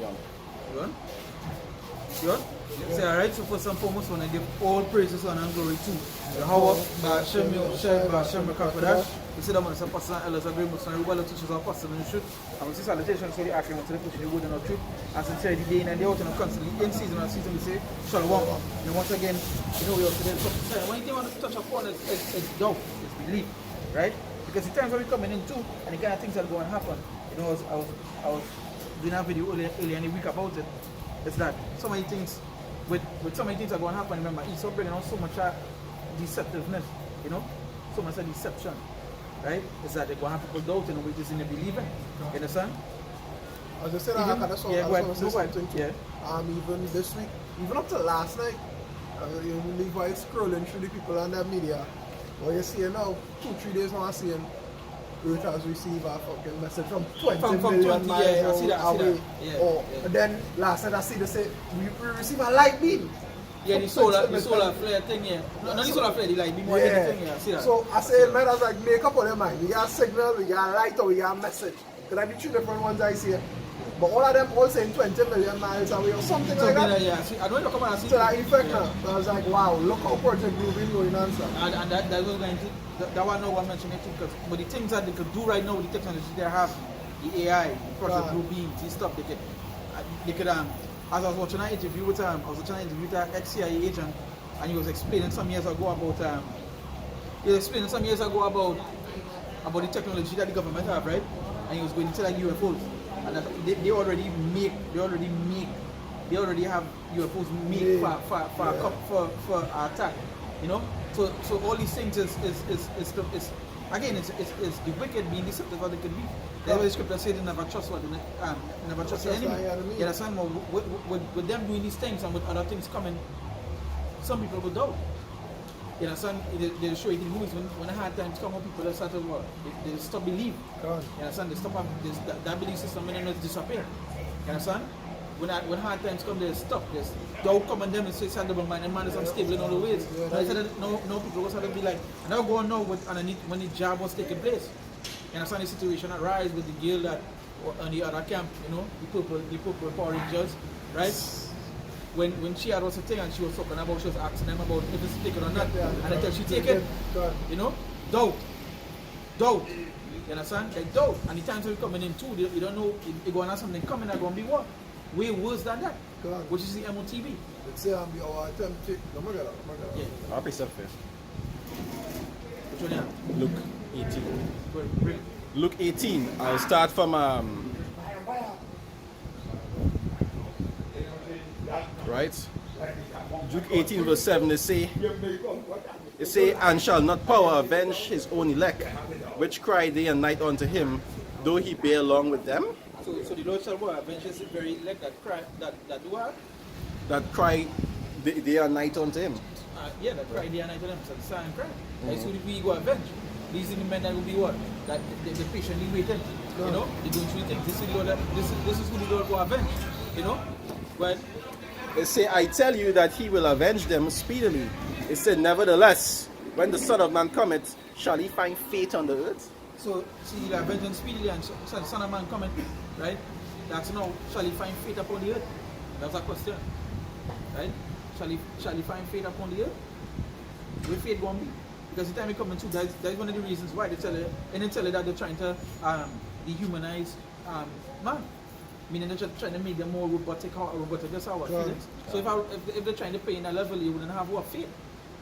on. Good. Good. Say, alright, so first and foremost, I want to give all praises and glory to Yahweh, Hashem, Yosef, Hashem, Mekapadash. You see that man is a person, Elohim, a great Muslim, everybody teaches our person in the truth. And we see salutations for the action to the pushing the word and the truth. And sincerely, day in and day out, and constantly in season and season, we say, Shalom. And once again, you know, we also then one thing I want to touch upon is doubt, is belief, right? Because the times when we're coming in too, and the kind of things that are going to happen, you know, I was doing a video earlier in the week about it. It's that so many things, with so many things are going to happen. Remember, Esau bringing on so much deceptiveness, you know, so much deception, right? It's that they're going to have people doubting which is in the believing. You understand? As I said, I saw something too. Yeah. Even this week, even up to last night, you leave while scrolling through the people on the media. What you see now, 2-3 days now, I'm seeing Earth has received a fucking message from 20 million miles away. And then last night I see they say we receive a light beam. Yeah, the solar flare thing, yeah. No, the solar flare, the light beam, anything, yeah. See that? So I say, man, I was like, make up on your mind. We got a signal, we got a light, or we got a message. Because I be 2 different ones I see. But all of them all saying 20 million miles away or something like that. Yeah, see, I know you come and see. So that effect now. So I was like, wow, look how Project Blue been going on, sir. And that was going to, that one no one mentioned it too, because but the things that they could do right now with the technology they have, the AI, Project Blue Beams, this stuff, they could as I was watching an interview with I was watching an interview with an ex-CIA agent, and he was explaining some years ago about the technology that the government have, right? And he was going to like UFOs. And that they already have UFOs made for attack, you know. So all these things is again it's the wicked being deceptive as they can be. That's why the scripture said they never trust what never trust the enemy. You understand? With them doing these things and with other things coming, some people will doubt. You understand? They show it in movies when the hard times come up, people just start to what? They stop believe. You understand? They stop that belief system and then it disappear. You understand? When hard times come, they stop. There's doubt come on them and say it's a double mind and man is unstable in all the ways. No people will start to be like, and I'll go on now with underneath when the job was taking place. You understand the situation that rise with the guild that on the other camp, you know, the purple Power Rangers, right? When she had also thing and she was talking about, she was asking them about if it's taken or not, and until she take it, you know, doubt. You understand? Like doubt. And the times we're coming in too, you don't know if you're going to have something coming, they're going to be what? Way worse than that. Which is the MOTV. Let's say I'll be our attempt to. Yeah. I'll be first. Which one here? Luke 18. Luke 18. I'll start from right? Luke 18 verse 7 they say, and shall not power avenge his own elect, which cry day and night unto him, though he bear along with them? So the Lord shall avenge his very elect that cry that do what? That cry day and night unto him. Yeah, that cry day and night unto him. So the sign cry. That's who we go avenge. These are the men that will be what? That they patiently waiting. You know? They're going through things. This is who the Lord will avenge. You know? But They say, I tell you that he will avenge them speedily. It said, nevertheless, when the Son of Man cometh, shall he find faith on the earth? So, see, he'll avenge them speedily, and shall the Son of Man cometh, right? That's now, shall he find faith upon the earth? That's a question, right? Shall he find faith upon the earth? Where faith going to be? Because the time he coming too, that's one of the reasons why they tell you that they're trying to dehumanize man. Meaning they're trying to make them more robotic, that's how our feelings. So if they're trying to pay in that level, you wouldn't have what faith.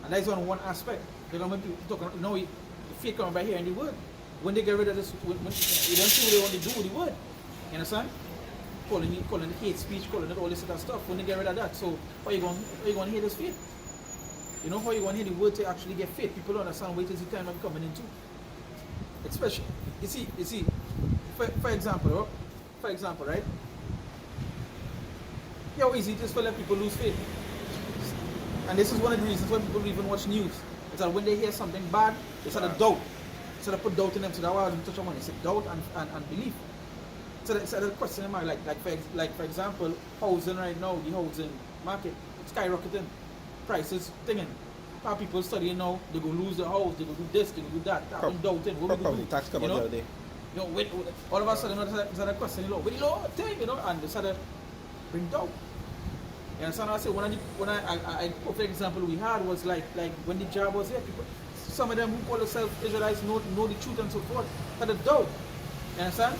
And that's on one aspect. They don't want to talk, no, faith coming right here in the word. When they get rid of this, when you don't see what they want to do with the word. You understand? Calling it hate speech, calling it all this other stuff. When they get rid of that, so how you going to hear this faith? You know how you want to hear the word to actually get faith? People don't understand wait till the time I'm coming into. Especially, you see, for example, right? How easy it is for let people lose faith. And this is one of the reasons why people don't even watch news. It's that when they hear something bad, they start to doubt. They start to put doubt in them. So that's why I didn't touch on one. It's doubt and belief. So that's a question in mind. Like for example, housing right now, the housing market, skyrocketing. Prices thinging. How people studying now, they go lose their house, they go do this, they go do that. Doubting. What we go do? Tax come out the other day. You know, all of a sudden, it's a question, what the law thing, you know, and they started bring doubt. You understand what I say? When I perfect example we had was like when the job was here, people, some of them who call themselves Israelites know the truth and so forth, had a doubt. You understand?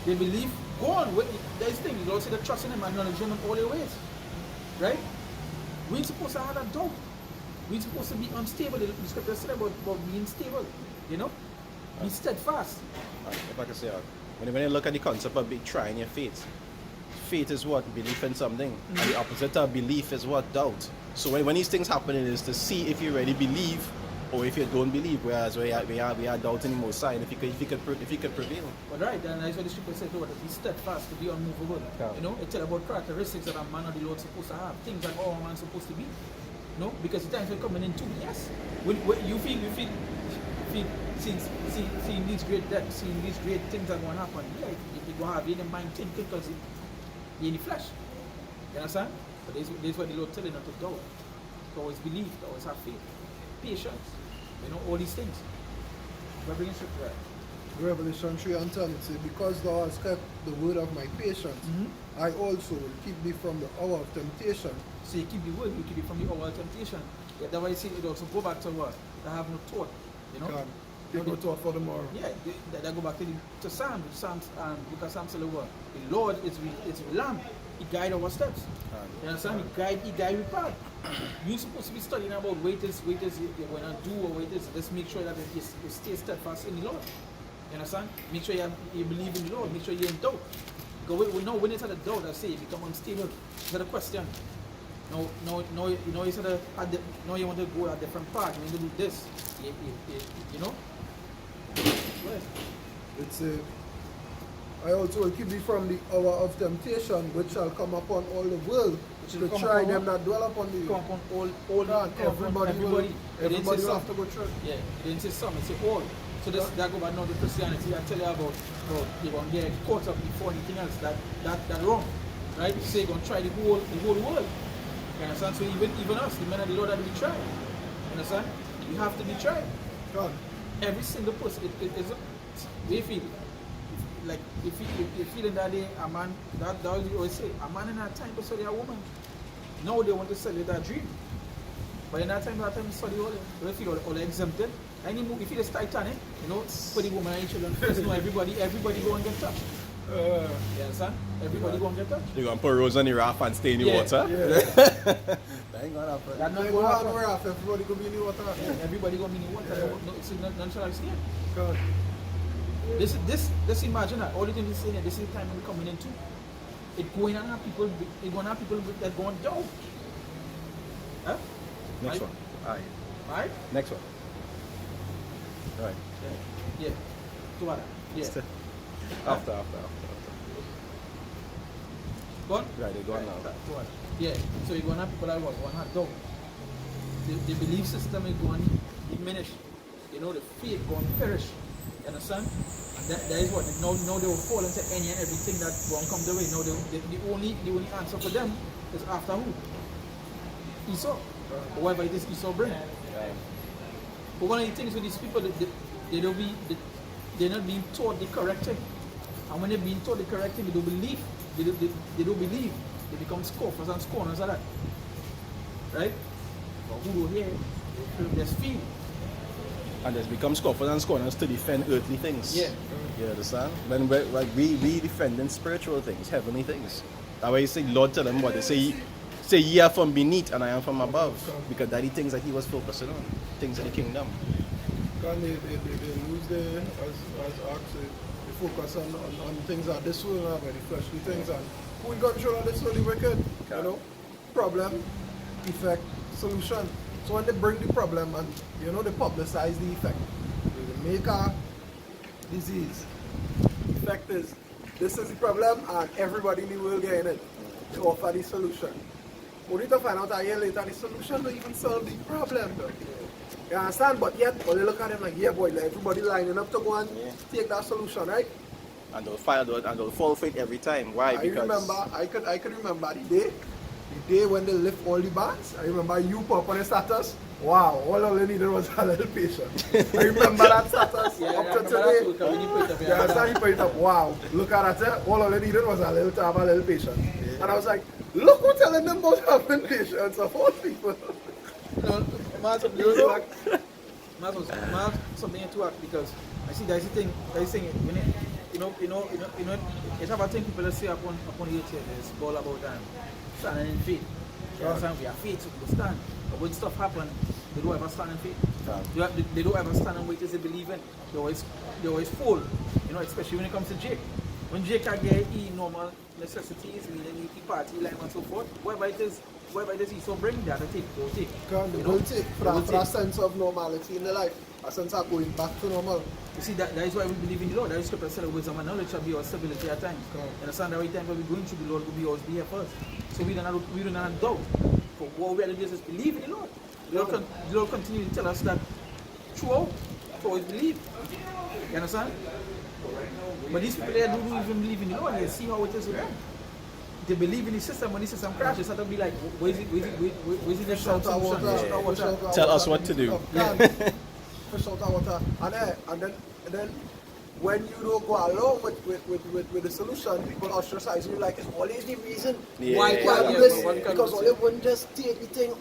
They believe, go on, there's thing, the Lord said that trust in him and acknowledge him in all your ways. Right? We ain't supposed to have a doubt. We ain't supposed to be unstable. The scripture said about being stable, you know? Be steadfast. If I can say, when you look at the concept of trying your faith, faith is what? Belief in something. And the opposite of belief is what? Doubt. So when these things happen, it is to see if you really believe or if you don't believe, whereas we are doubting the Most High, and if you could prevail. But right, and that's what the scripture said, Lord, to be steadfast, to be unmovable. Yeah. You know, it tells about characteristics that a man of the Lord is supposed to have, things that all man is supposed to be. You know, because the times we're coming into, yes. When you feel seeing these great depths, seeing these great things that going to happen, yeah, you go have in the mind thinking because you're in the flesh. You understand? But this is what the Lord telling us to doubt. To always believe, to always have faith, patience, you know, all these things. We're bringing scripture right. Revelation 3 and 10, it says, because thou hast kept the word of my patience, I also will keep thee from the hour of temptation. So you keep the word, you keep it from the hour of temptation. Yeah, that's why you see it also go back to what? To have no thought. You know? God, take no thought for tomorrow. Yeah, they go back to Psalms, look at Psalms 11. The Lord is a lamp. He guides our steps. You understand? He guide your path. You're supposed to be studying about waiters you're going to do or waiters. Just make sure that you stay steadfast in the Lord. You understand? Make sure you believe in the Lord. Make sure you're in doubt. Because we know when it's at a doubt, I say you become unstable. Is that a question? No, you said no, you want to go a different path. You want to do this. You know? Right. It's I also will keep thee from the hour of temptation, which shall come upon all the world, to try them that dwell upon thee. Come upon all everybody will have to go through. Yeah, it didn't say some, it said all. So that go back now to Christianity. I tell you about you're going to get caught up before anything else. That wrong. Right? You say you're going to try the whole world. You understand? So even us, the men of the Lord, have to be tried. You understand? You have to be tried. God. Every single person, it is they feel like if you're feeling that day, a man, that you always say, a man in that time to study a woman. Now they want to sell you that dream. But in that time you study all they feel all exempted. Any movie, if it's Titanic, you know, for the woman and children, first, know everybody go and get touched. You understand? Everybody go and get touched. You're going to put Rose on the raft and stay in the water? Yeah. That ain't going to happen. That's not They going go to on the happen. raft, everybody go be in the water. Yeah, everybody go in the water. No, it's none shall I see it. God. This imagine that all the things saying that this is the time we're coming into. It's going on people. It's going on people that going down. Huh? Next Right? one. Alright. Right? Next one. Alright. Yeah. To what? Yeah. After. Go on. Right, they're going now. To what? Yeah. So you're going to have people that are going to have down. The belief system is going to diminish. You know, the faith going to perish. You understand? And that is what now they will fall into any and everything that won't come their way. Now the only answer for them is after who? Esau. Or whatever it is Esau bring. But one of the things with these people, they're not being taught the correct thing. And when they're being taught the correct thing, they don't believe. They don't believe. They become scoffers and scorners of that. Right? But who don't hear, they just feel. And there's become scoffers and scorners to defend earthly things. Yeah. You understand? When we defending spiritual things, heavenly things. That's why you say, Lord, tell them what they say, ye are from beneath and I am from above. Because that are the things that he was focusing on. Things of the kingdom. God, they lose their, as Ox said, they focus on things that this world have, the fleshly things, and who in control of this world, the wicked. You know? Problem, effect, solution. So when they bring the problem and, you know, they publicize the effect, they make a disease. Effect is, this is the problem and everybody in the world getting it to offer the solution. Only to find out a year later the solution don't even solve the problem though. You understand? But yet, when you look at them like, yeah boy, like everybody lining up to go and take that solution, right? And they'll fall for it every time. Why? I could remember the day when they lift all the bans. I remember you pop on the status. Wow, all I needed was a little patience. I remember that status up to today. Yeah, I started put it up. Wow, look at that. All I needed was a little to have a little patience. And I was like, look who's telling them about having patience of all people. No, Mars, Mars, something to act because I see there's a thing when it, it's about thing people say upon YouTube is all about standing in faith. You understand? We have faith to stand. But when stuff happen, they don't ever stand in faith. They don't ever stand and wait as they believe in. They always fall. Especially when it comes to Jake. When Jake can get normal necessities, meaning he party life and so forth, whatever it is he so bring that they'll take. They will take for a sense of normality in their life, a sense of going back to normal. You see, that is why we believe in the Lord. That is scripture said wisdom and knowledge shall be our stability at times. You understand? Every time when we're going through the Lord, will always be here first. So we do not doubt. But what we have to do is believe in the Lord. The Lord continue to tell us that throughout, to always believe. You understand? But these people there don't even believe in the Lord. They see how it is with them. They believe in the system. When the system crashes, they start to be like, where is it the solution? Tell us what to do. Fish out of water. And then when you don't go along with the solution, people ostracize you like it's always the reason why you can't do this. Because all they wouldn't just take the thing.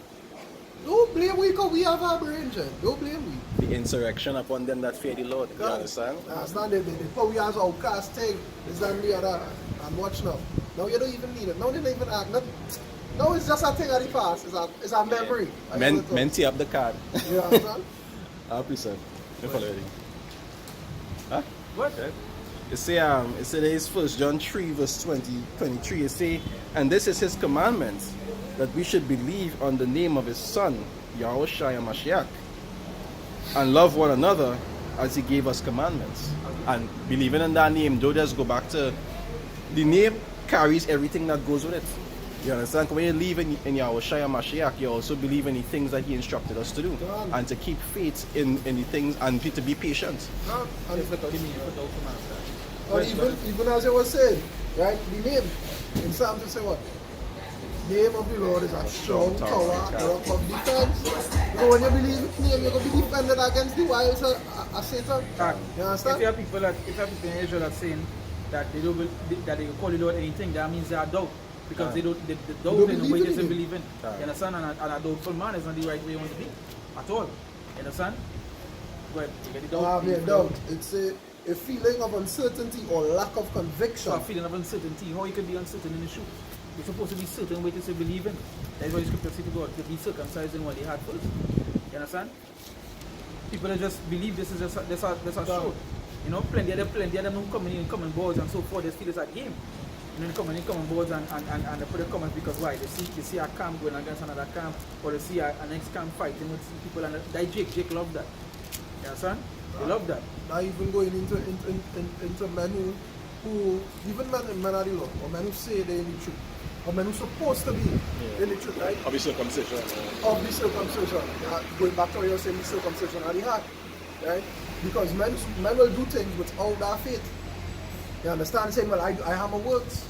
Don't blame we because we have our brain, Jen. Don't blame we. The insurrection upon them that fear the Lord. You understand? Understand the power as outcast thing is done the other. And watch now. Now you don't even need it. Now they don't even act. Now it's just a thing of the past. It's a memory. Menti up the card. You understand? Happy sir. Huh? What? Okay. It says 1 John 3 verse 23. It say, and this is his commandment, that we should believe on the name of his son, Yahushua Mashiach, and love one another as he gave us commandments. And believing in that name, don't just go back to the name carries everything that goes with it. You understand? When you believe in Yahushua Mashiach, you also believe in the things that he instructed us to do. And to keep faith in the things and to be patient. Or even as I was saying, right? The name in Psalms it say what? The name of the Lord is a strong tower, rock of defense. When you believe in name, you're going to be defended against the wiles of Satan. You understand? If you have people in Israel that saying that they don't that they call the Lord anything, that means they are doubt. Because they doubt in the way they believe in. You understand? And a doubtful man is not the right way you want to be. At all. You understand? But you get the doubt. Doubt. It's a feeling of uncertainty or lack of conviction. So a feeling of uncertainty. How you can be uncertain in the truth? You're supposed to be certain way to say believe in. That's why the scripture says to God to be circumcised in what they had first. You understand? People that just believe this is just a show. Plenty of them who come in boards and so forth, they feel it's a game. They come on boards and they put a comment because why? They see a camp going against another camp, or they see an next camp fighting with people, and Jake love that. You understand? They love that. Now even going into men who even men are the law, or men who say they're in the truth, or men who supposed to be in the truth, right? Of the circumcision. Of the circumcision. Going back to what you're saying, the circumcision of the heart, right? Because men will do things without their faith. You understand? Saying, well, I have my works.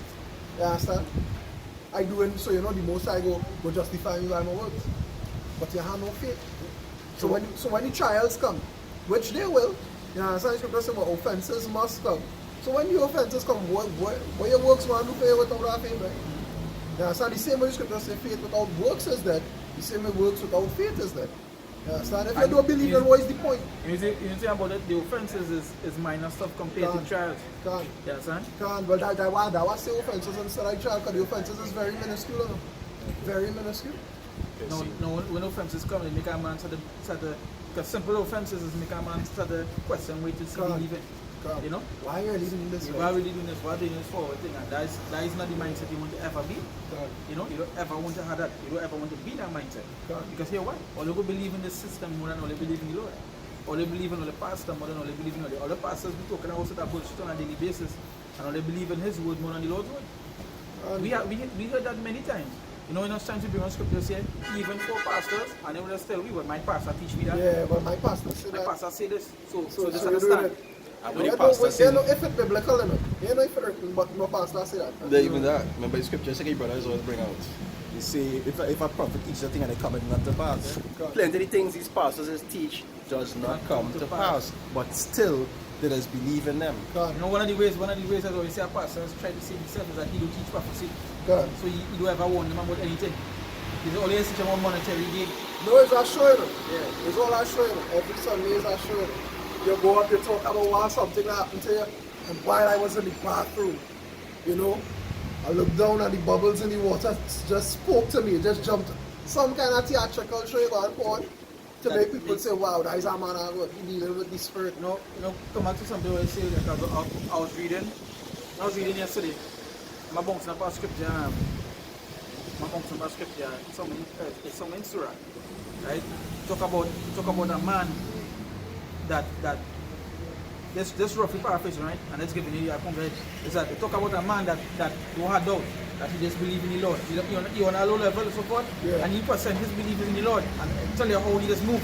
You understand? I do it, so the most I go justify me by my works. But you have no faith. So when the trials come, which they will, you understand? Scripture says, well, offenses must come. So when the offenses come, what your works want to do for you without our faith, right? You understand? The same way the scripture says faith without works is dead. The same way works without faith is dead. You understand? If you don't believe, then what is the point? You say about it, the offenses is minor stuff compared to trials. Can't. You understand? Can't. Well, that was the offenses instead of trial, because the offenses is very minuscule. Very minuscule. No, when offenses come, they make a man start to because simple offenses is make a man start to question where to see believing. Why are you doing this? Why are we doing this? Why are we doing this forward thing? And that is not the mindset you want to ever be. You don't ever want to have that. You don't ever want to be that mindset. Because here why? All you go believe in the system more than all you believe in the Lord. All they believe in all the pastor more than all they believe in all the pastors we talking about that bullshit on a daily basis, and all they believe in his word more than the Lord's word. We heard that many times. In us times we bring on scriptures here, even for pastors, and they will just tell me, well, my pastor teach me that. Yeah, but my pastor say that. My pastor say this. So just you understand. You know if it's biblical, you know if it's but no pastor say that. Even that. Remember the scripture second brothers always bring out. You see, if a prophet teaches a thing and it comes not to pass, plenty of the things these pastors teach does not come to pass. But still, they just believe in them. One of the ways I always say a pastor try to save himself is that he don't teach prophecy. Good. So you don't ever warn them about anything. It's always such a monetary gain. No, it's a showing. Yeah. It's all a showing. Every Sunday is a showing. You go up, you talk about why something happened to you. And while I was in the bathroom, you know, I looked down and the bubbles in the water just spoke to me. It just jumped. Some kind of theatrical show going on to That make people makes- say, wow, that is a man dealing with the spirit. Come back to something where I say like I was reading yesterday. My bouncing up a scripture. My bouncing up a scripture. It's some in Surah, right? Talk about a man that this roughly paraphrasing, right? And let's give you a concrete. Is that they talk about a man that who had doubt, that he just believe in the Lord. He on a low level so forth, Yeah. and he present his belief in the Lord and tell you how he just move.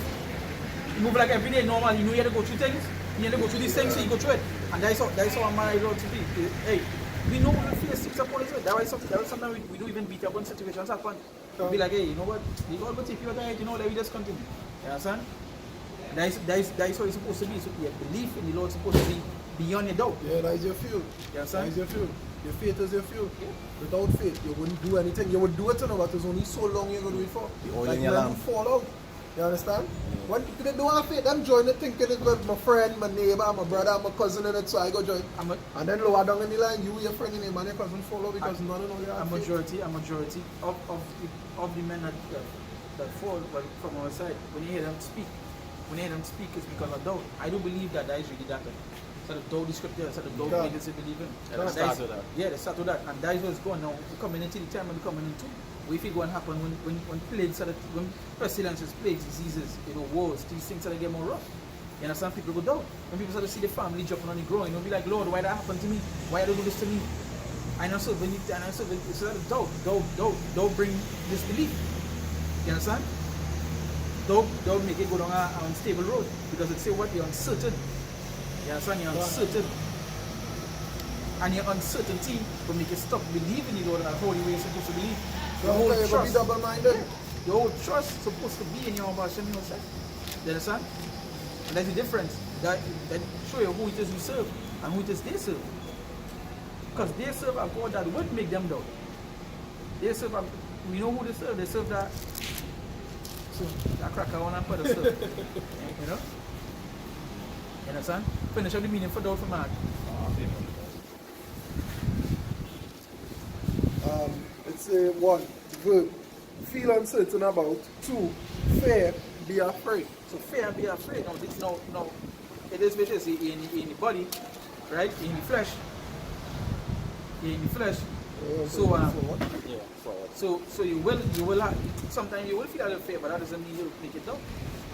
He move like every day normal. You know you have to go through things. You have to go through these things, so you go through it. And that's how a man ought to be. Hey, we know we face things upon us. That's why sometimes we don't even beat up when situations happen. We'll be like, hey, you know what? The Lord will take you out of it, you know, let me just continue. You understand? That's how it's supposed to be. So your belief in the Lord is supposed to be beyond your doubt. Yeah, that is your fuel. You understand? That is your fuel. Your faith is your fuel. Yeah. Without faith, you wouldn't do anything. You would do it, but there's only so long you're going to do it for. The oil Like in your when lamp. you fall out. You understand? When they don't have faith, them join it thinking it's with my friend, my neighbor, my brother, my cousin in it, so I go join. And then lower down in the line, you, your friend, your neighbor, and your cousin follow because none of you A have faith. majority of the men that fall from our side, when you hear them speak, it's because of doubt. I do believe that is really that. So the doubt is scripture, so the doubt Yeah. makes us believe in. Yeah, they start with that. Yeah, they start with that. And that is what's going now. We're coming into the time when we're coming into. We feel going to happen when plagues, when pestilences, plagues, diseases, wars, these things that get more rough. You understand? People go down. When people start to see the family jumping on the ground, they'll be like, Lord, why that happened to me? Why do you do this to me? And also, it's not a doubt bring disbelief. You understand? Don't make it go down an unstable road because it say what? You're uncertain. You understand? You're uncertain. And your uncertainty will make you stop believing in the Lord and how the way you're supposed to believe. Your whole You're going to be trust, double-minded. your whole trust is supposed to be in your own Hashem yourself. You understand? And that's the difference. That show you who it is you serve and who it is they serve. Because they serve a God that would make them doubt. They serve we know who they serve. They serve that. So that cracker one and put a serve. You know? You understand? Finish up the meaning for doubt for Mark. It's a one, verb, feel uncertain about. Two, fear, be afraid. So fear and be afraid. Now, this no. It is what it is in the body, right? In the flesh. So Yeah, forward. so you will have sometimes you will feel a little fear, but that doesn't mean you'll make it down.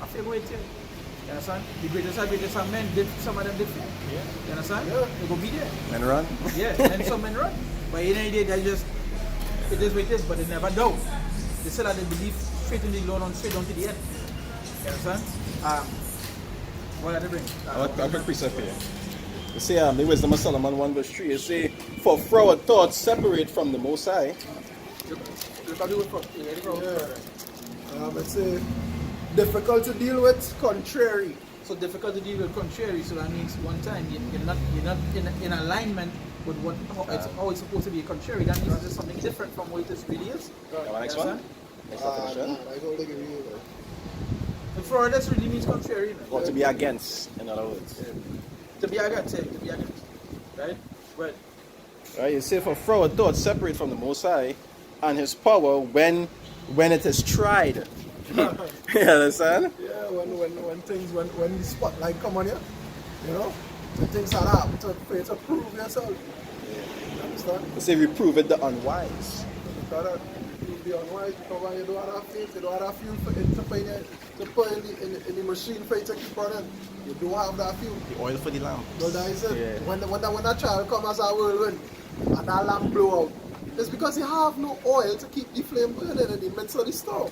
I feel going to. You understand? The greatest of men did some of them did fear. Yeah. You understand? Yeah. They go be there. Men run. Yeah, and some men run. But in any day they just it is what it is, but they never doubt. They still have the belief straight in the Lord and straight on to the end. You understand? What are they bring? I'll quick precept here. You see, the Wisdom of Solomon 1 verse 3, it say, for froward thoughts separate from the Most High. It's a difficult to deal with, contrary. So difficult to deal with contrary, so that means one time you're not in alignment with how it's supposed to be contrary. That means it's just something different from what it really is. Got next one? Next definition. I don't think it is. And for that really means contrary. Or to be against, in other words. To be against. Right? Right. Right, you say, for froward thoughts separate from the Most High and His power when it is tried. You understand? Yeah, when the spotlight come on you, you know, the things like that, for you to prove yourself. You understand? You say, reprove it the unwise. Because you'll be unwise because when you don't have faith, you don't have fuel for it to put in the machine for you to keep running. You don't have that fuel. The oil for the lamp. So that is it. Yeah. When that child comes as a whirlwind and that lamp blow out, it's because you have no oil to keep the flame burning in the midst of the storm.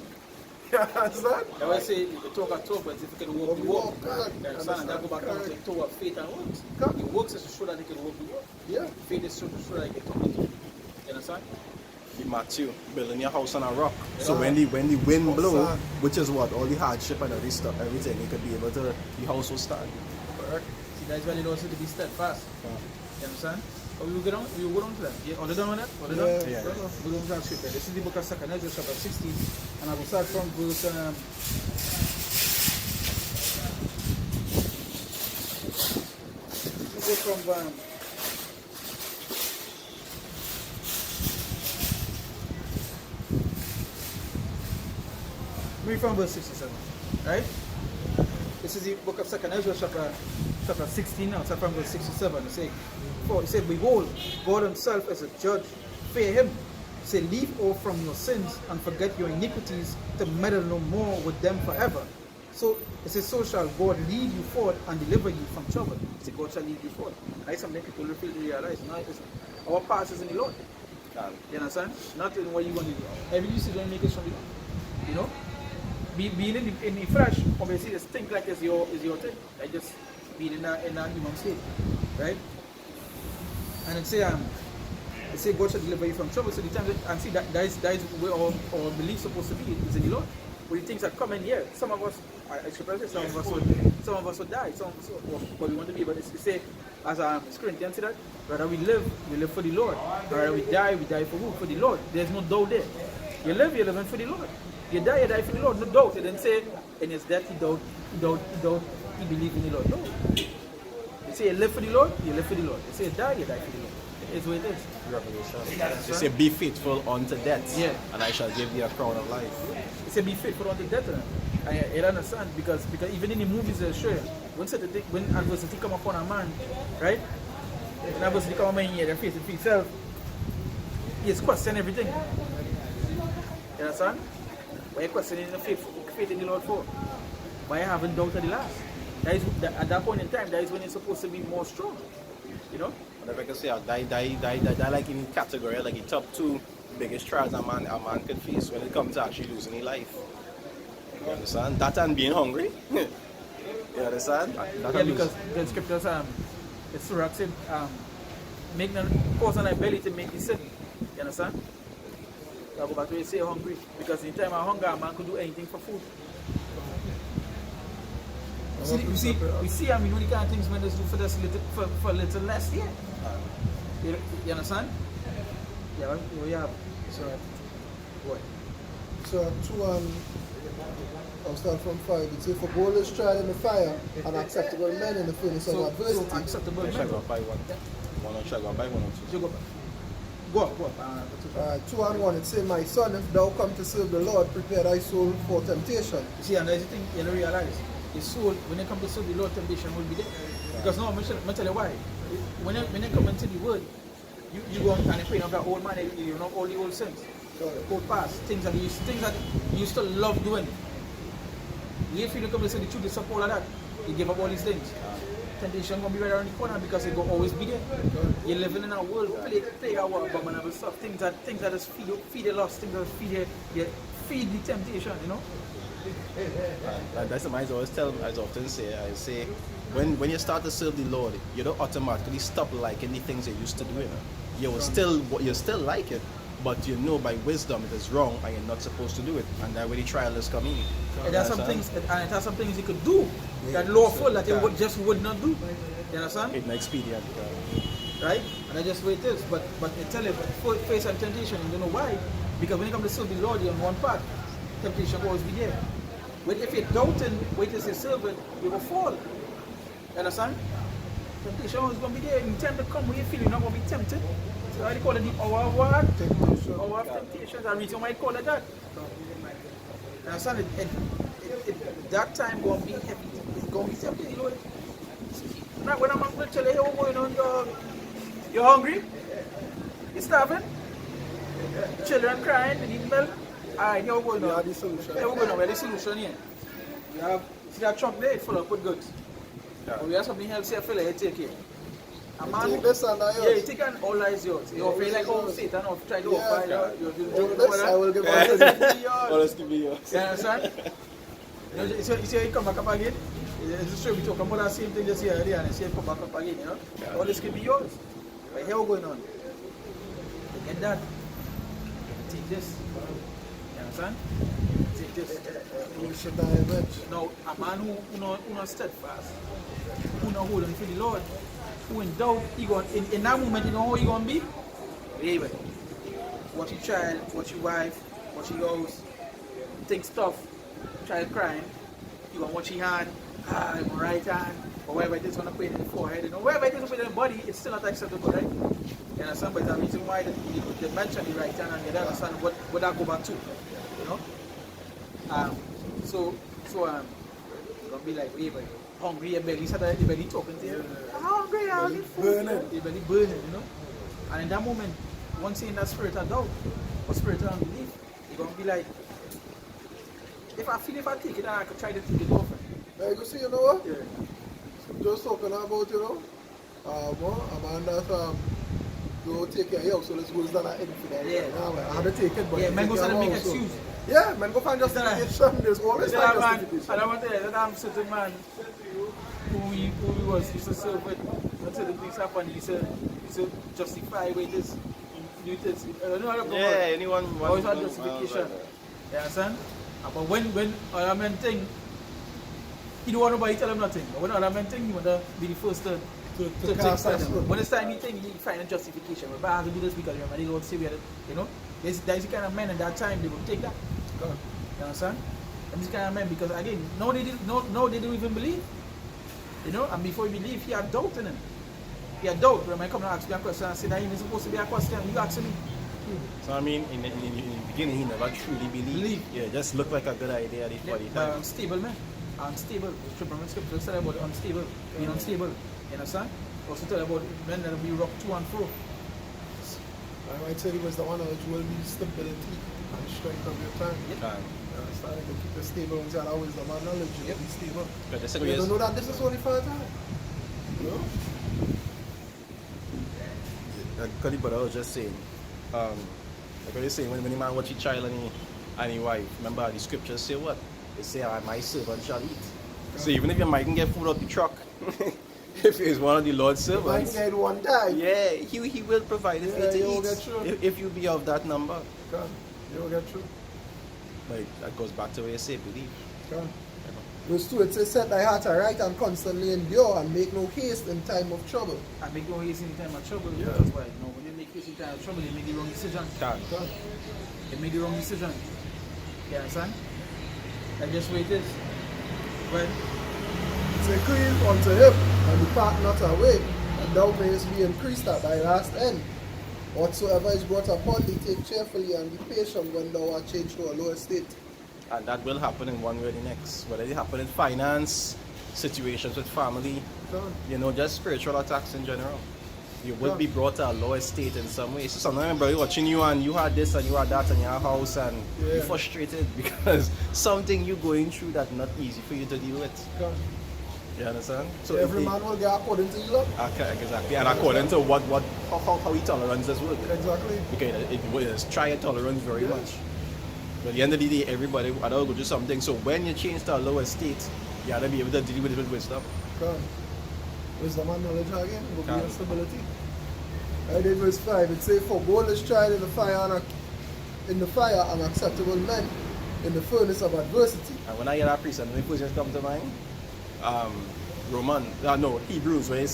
You understand? I always say you talk, but if you can walk the walk. Correct. You understand? And that go back down to talk faith and works. Correct. The works is to show that they can walk the walk. Yeah. Faith is to show that they can talk the talk. You understand? In Matthew, building your house on a rock. So Yeah. when the wind What's blow, that? which is what all the hardship and everything, you could be able to the house will stand. Correct. See, that's why they also to be steadfast. You understand? We will go down to that. Yeah, all the done with that? All the done? Yeah. Go down to that scripture. This is the book of 2 Ezra chapter 16, and I will start from verse read from verse 67, right? This is the book of 2 Ezra chapter 16 now, from verse 67. It says, behold, God himself is a judge, fear him. Say, leave off from your sins and forget your iniquities, to meddle no more with them forever. So it says, so shall God lead you forth and deliver you from trouble. It says, God shall lead you forth. That's something people will fail to realize. Our past is in the Lord. You understand? Not in what you're going to do. Every decision make it from the Lord. You know? Being in the flesh, obviously, just think like it's your thing. Like just being in that human state. Right? And it say God shall deliver you from trouble. So the time and see that is where our belief is supposed to be, is in the Lord. With the things that come in here, some of us, some of us will die, some of us will, but we want to be. But it say, as Corinthians say that, rather we live for the Lord. Rather we die for who? For the Lord. There's no doubt there. You live, you're living for the Lord. You die for the Lord. No doubt. It didn't say in his death he believed in the Lord. No. You say you live for the Lord, you live for the Lord. You say you die for the Lord. It's what it is. Revelation. They say, be faithful unto death, yeah, and I shall give thee a crown of life. They say, be faithful unto death. I understand, because even in the movies they show you, when adversity come upon a man, right? When adversity come upon a man, they're facing for himself. He's questioning everything. You understand? Why are you questioning the faith in the Lord for? Why you haven't doubted the last? At that point in time, that is when it's supposed to be more strong. You know? Whatever I can say, that like in category, like the top 2 biggest trials a man can face when it comes to actually losing his life. You understand? That and being hungry. You understand? Yeah, because the scriptures it's Surah said, make cause on thy belly to make thee sick. You understand? I go back to it, say hungry, because in time of hunger a man could do anything for food. We see, the kind of things men just do for little less here. You understand? Yeah, we have. So, what? So 2 and I'll start from 5. It says, for gold is tried in the fire, and acceptable men in the furnace of adversity. So acceptable men. I shall go buy one. One shall go buy 1 or 2. Go up. 2 and 1, it says, my son, if thou come to serve the Lord, prepare thy soul for temptation. You see, and there's a thing you don't realize. The soul, when they come to serve the Lord, temptation will be there. Because now, I'm tell you why. When they come into the word, you go and pray of that old man, you know, all the old sins. Old past, things that you used to love doing. You feel you come to say the truth, you stop all of that. You give up all these things. Temptation gonna be right around the corner because it will always be there. You're living in a world, play our world, abominable stuff. Things that just feed the lust, things that feed the temptation, you know. That's something I often say, when you start to serve the Lord, you don't automatically stop liking the things you used to do. You still like it, but you know by wisdom it is wrong and you're not supposed to do it, and that way the trial is coming. And there's some things you could do that lawful that you would not do. You understand? It's not expedient. Right? And that's just where it is. But I tell you, face and temptation, you don't know why. Because when you come to serve the Lord, you're on one path. Temptation will always be there. But if you're doubting, wait till you serve it, you will fall. You understand? Temptation is going to be there. In time to come where you feel you're not going to be tempted. So I call it the hour of what? Temptation. Hour of temptation. The reason why I call it that. You understand? That time going to be heavy. It's going to be tempted, you know. Now, when I'm going to tell you, hey, what's going on, dog? You hungry? You starving? Children crying, they need milk? Alright, here we're going on. The solution. Here we're going on. Where's the solution here? You have, see that truck there, it's full up with goods. But we have something else here, fella, you take it. A man, take this and yours. Yeah, you take and all that is yours. You feel like how Satan have tried to offer you. You this, I will give Let's give me yours. You understand? You see, you come back up again. It's just true, we talk about that same thing just here earlier and you see it come back up again, you know? Yeah. All this could be yours. But here we're going on. You get that. Take this. You You understand? You should die eventually. Now, a man who not steadfast, who not holding for the Lord, who in doubt, in that moment, you know how he gonna be? Anyway, watch your child, watch your wife, watch your house, think stuff, child crying, you gonna watch your hand, your right hand, or wherever it is gonna put it in the forehead, you know, wherever it is put it in the body, it's still not acceptable, right? You understand? But it's the reason why they mention the right hand and they don't understand what that go back to, you know? So gonna be like, hey, but hungry, your belly, start your belly talking to you. I'm hungry, I need food. Your belly burning, you know? And in that moment, once you're in that spirit of doubt, or spirit of unbelief, you're gonna be like, if I take it, I could try to take it off. Like you see, you know what? Yeah. Just talking about, you know, a man that you take care of your house, so let's go down an infinite. Yeah. I had to take it, but Yeah, man, go take start to care make of your house, excuse. so- Yeah, man, go find justification. There's always That find man, justification. and I want to tell you, that I'm certain man who we used to serve with until the things happen, he said justify with this. Yeah, anyone always had justification. You understand? But when other men think, he don't want nobody tell him nothing. But when other men think, he want to be the first to take cast stand. aspersions. When it's time he think, he find a justification. But I have to do this because remember, they don't say we had, you know, there's the kind of men at that time, they will take that. You understand? And this kind of men, because again, no, they didn't even believe. You know, and before he believed, he had doubt in him. He had doubt. When I come and ask me a question, I say that he is supposed to be a question. You asking me. So I mean, in the beginning, he never truly believed. Yeah, just looked like a good idea at the Yeah, time. unstable, man. Unstable. Scripture said about unstable. Being unstable. You understand? Also tell about men that will be rocked to and fro. I might say he was the one which will be stability and strength of your time. Time. You understand? To keep it stable and say, always the man knowledge, you be stable. But the But second you is, don't know that this is only for a time. You know? Cuddy, but I was just saying, like I was saying, when the man watch his child and his wife, remember the scriptures say what? They say, my servant shall eat. So even if you mightn't get food out the truck, if he's one of the Lord's You might servants, get one time. yeah, he will provide it for Yeah, you you will to get eat. through. If you be of that number. Come. You will get through. Like, that goes back to where you say believe. Come. Verse 2, it says, set thy heart aright and constantly endure and make no haste in time of trouble. I make no haste in time of trouble. Yeah. That's why. No, when you make haste in time of trouble, you make the wrong decision. Can. Come. You make the wrong decision. You understand? That's just where it is. Well, Say, cleave unto him and depart not away, and thou mayest be increased at thy last end. Whatsoever is brought upon thee, take cheerfully and be patient when thou art changed to a lower state. And that will happen in one way or the next. Whether it happen in finance, situations with family, Come. you know, just spiritual attacks in general. You will be brought to a lower state in some way. So sometimes everybody watching you and you had this and you had that in your house and Yeah. you're frustrated because something you're going through that's not easy for you to deal with. Come. You understand? So every man will get according to your luck. Okay, exactly. And according to how his tolerances work. Exactly. Okay, it was try a tolerance very Yeah. much. But at the end of the day, everybody will go through something. So when you change to a lower state, you gotta be able to deal with it with wisdom. Come. Wisdom and knowledge again will be Come. in stability. Right in verse 5, it says, for gold is tried in the fire and acceptable men in the furnace of adversity. And when I hear that priest, and the just come to mind, Hebrews, when they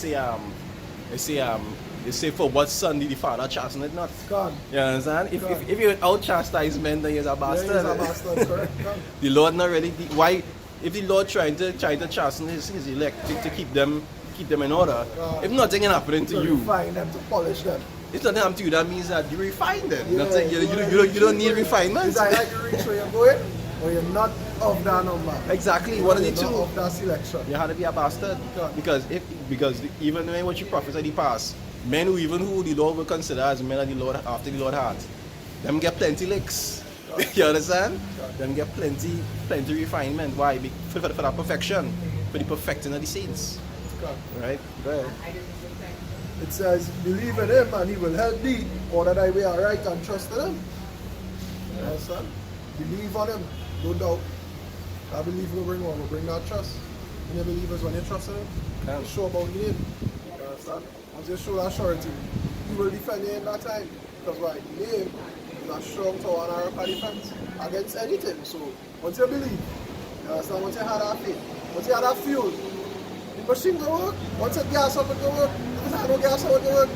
say for what son did the father chasten it not? Come. You understand? If you're out chastisement, then you're a bastard. Yeah, he's a bastard, correct. Come. The Lord not really why if the Lord trying to chasten his elect to keep them in order, if nothing can happen to you, refine them, to polish them. it's nothing happen to you, that means that you refine them. Yeah, Nothing, you don't need refinement. It's like you reach where you're going, or you're not of that number. Exactly, one of the You're not two. of that selection. You have to be a bastard because even when what you prophesy the past, men who the Lord will consider as men of the Lord after the Lord heart, them get plenty licks. You understand? Them get plenty refinement. Why? For that perfection, for the perfecting of the saints. Right? Go ahead. It says, believe in him and he will help thee, or that thy way are right and trust in him. You understand? Believe on him, no doubt. I believe will bring that trust. When you believe is when you trust in him, Yeah. you show about the name. You understand? Once you show that surety, he will defend you in that time. Because why? The name a strong tower and a defense against anything. So once you believe, you understand, once you have that faith, once you have that fuel, the machine go work. Once it gas up, it go work. If it's no gas up, it go work.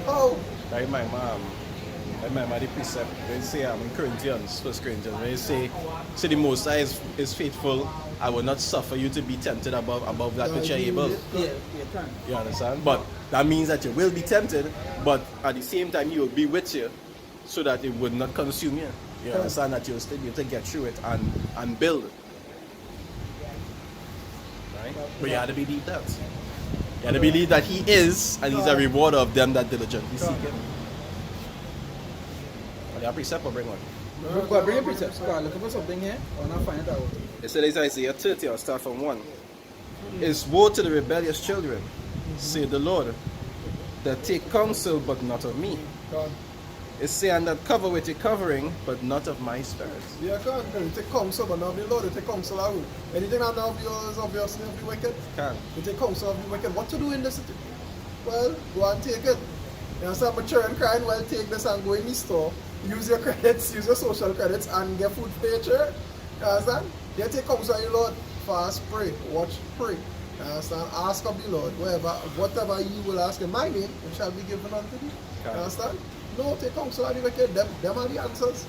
How? Like my mom. Like my mom, the precept, when you say in Corinthians, 1 Corinthians, when you say the Most High is faithful, I will not suffer you to be tempted above that which you're able. Yeah, can. You understand? But that means that you will be tempted, but at the same time you will be with you so that it would not consume you. You understand that you'll still be able to get through it and build. Right? But you have to believe that. You have to believe that He is, and He's a rewarder of them that diligently seek Him. Are you a precept or bring one? Go bring a precepts. Go looking for something here. I want to find it out. It says Isaiah 30, I'll start from 1. It's woe to the rebellious children, saith the Lord, that take counsel but not of me. God. It's saying that cover with your covering, but not of my spirit. Yeah, God. You take counsel, but not of the Lord. You take counsel out. Anything that now is obviously of the wicked. Can. You take counsel of the wicked. What to do in this city? Well, go and take it. You understand? Mature and crying, well, take this and go in the store. Use your credits, use your social credits, and get food for your church. You understand? You take counsel of the Lord. Fast, pray. Watch, pray. You understand? Ask of the Lord. Whatever you will ask in my name, it shall be given unto you. You understand? No, take counsel of the wicked. Them are the answers.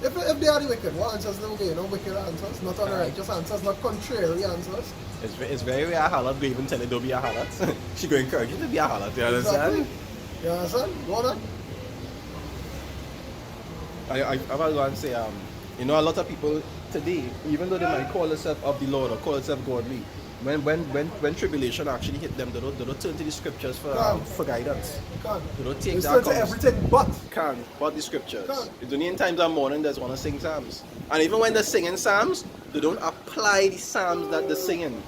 If they are the wicked, what answers they will get? No wicked answers, not unrighteous answers, not contrary answers. It's very rare a harlot go even tell you don't be a harlot. She go encourage you to be a harlot, you understand? Exactly. You understand? Go on. I was going to say, you know, a lot of people today, even though they might call themselves of the Lord or call themselves godly, when tribulation actually hit them, they don't turn to the scriptures for guidance. Can't. They don't take They that turn to everything but. but the scriptures. Can't. It's only in times of morning there's one to sing psalms. And even when they're singing psalms, they don't apply the psalms that they're singing.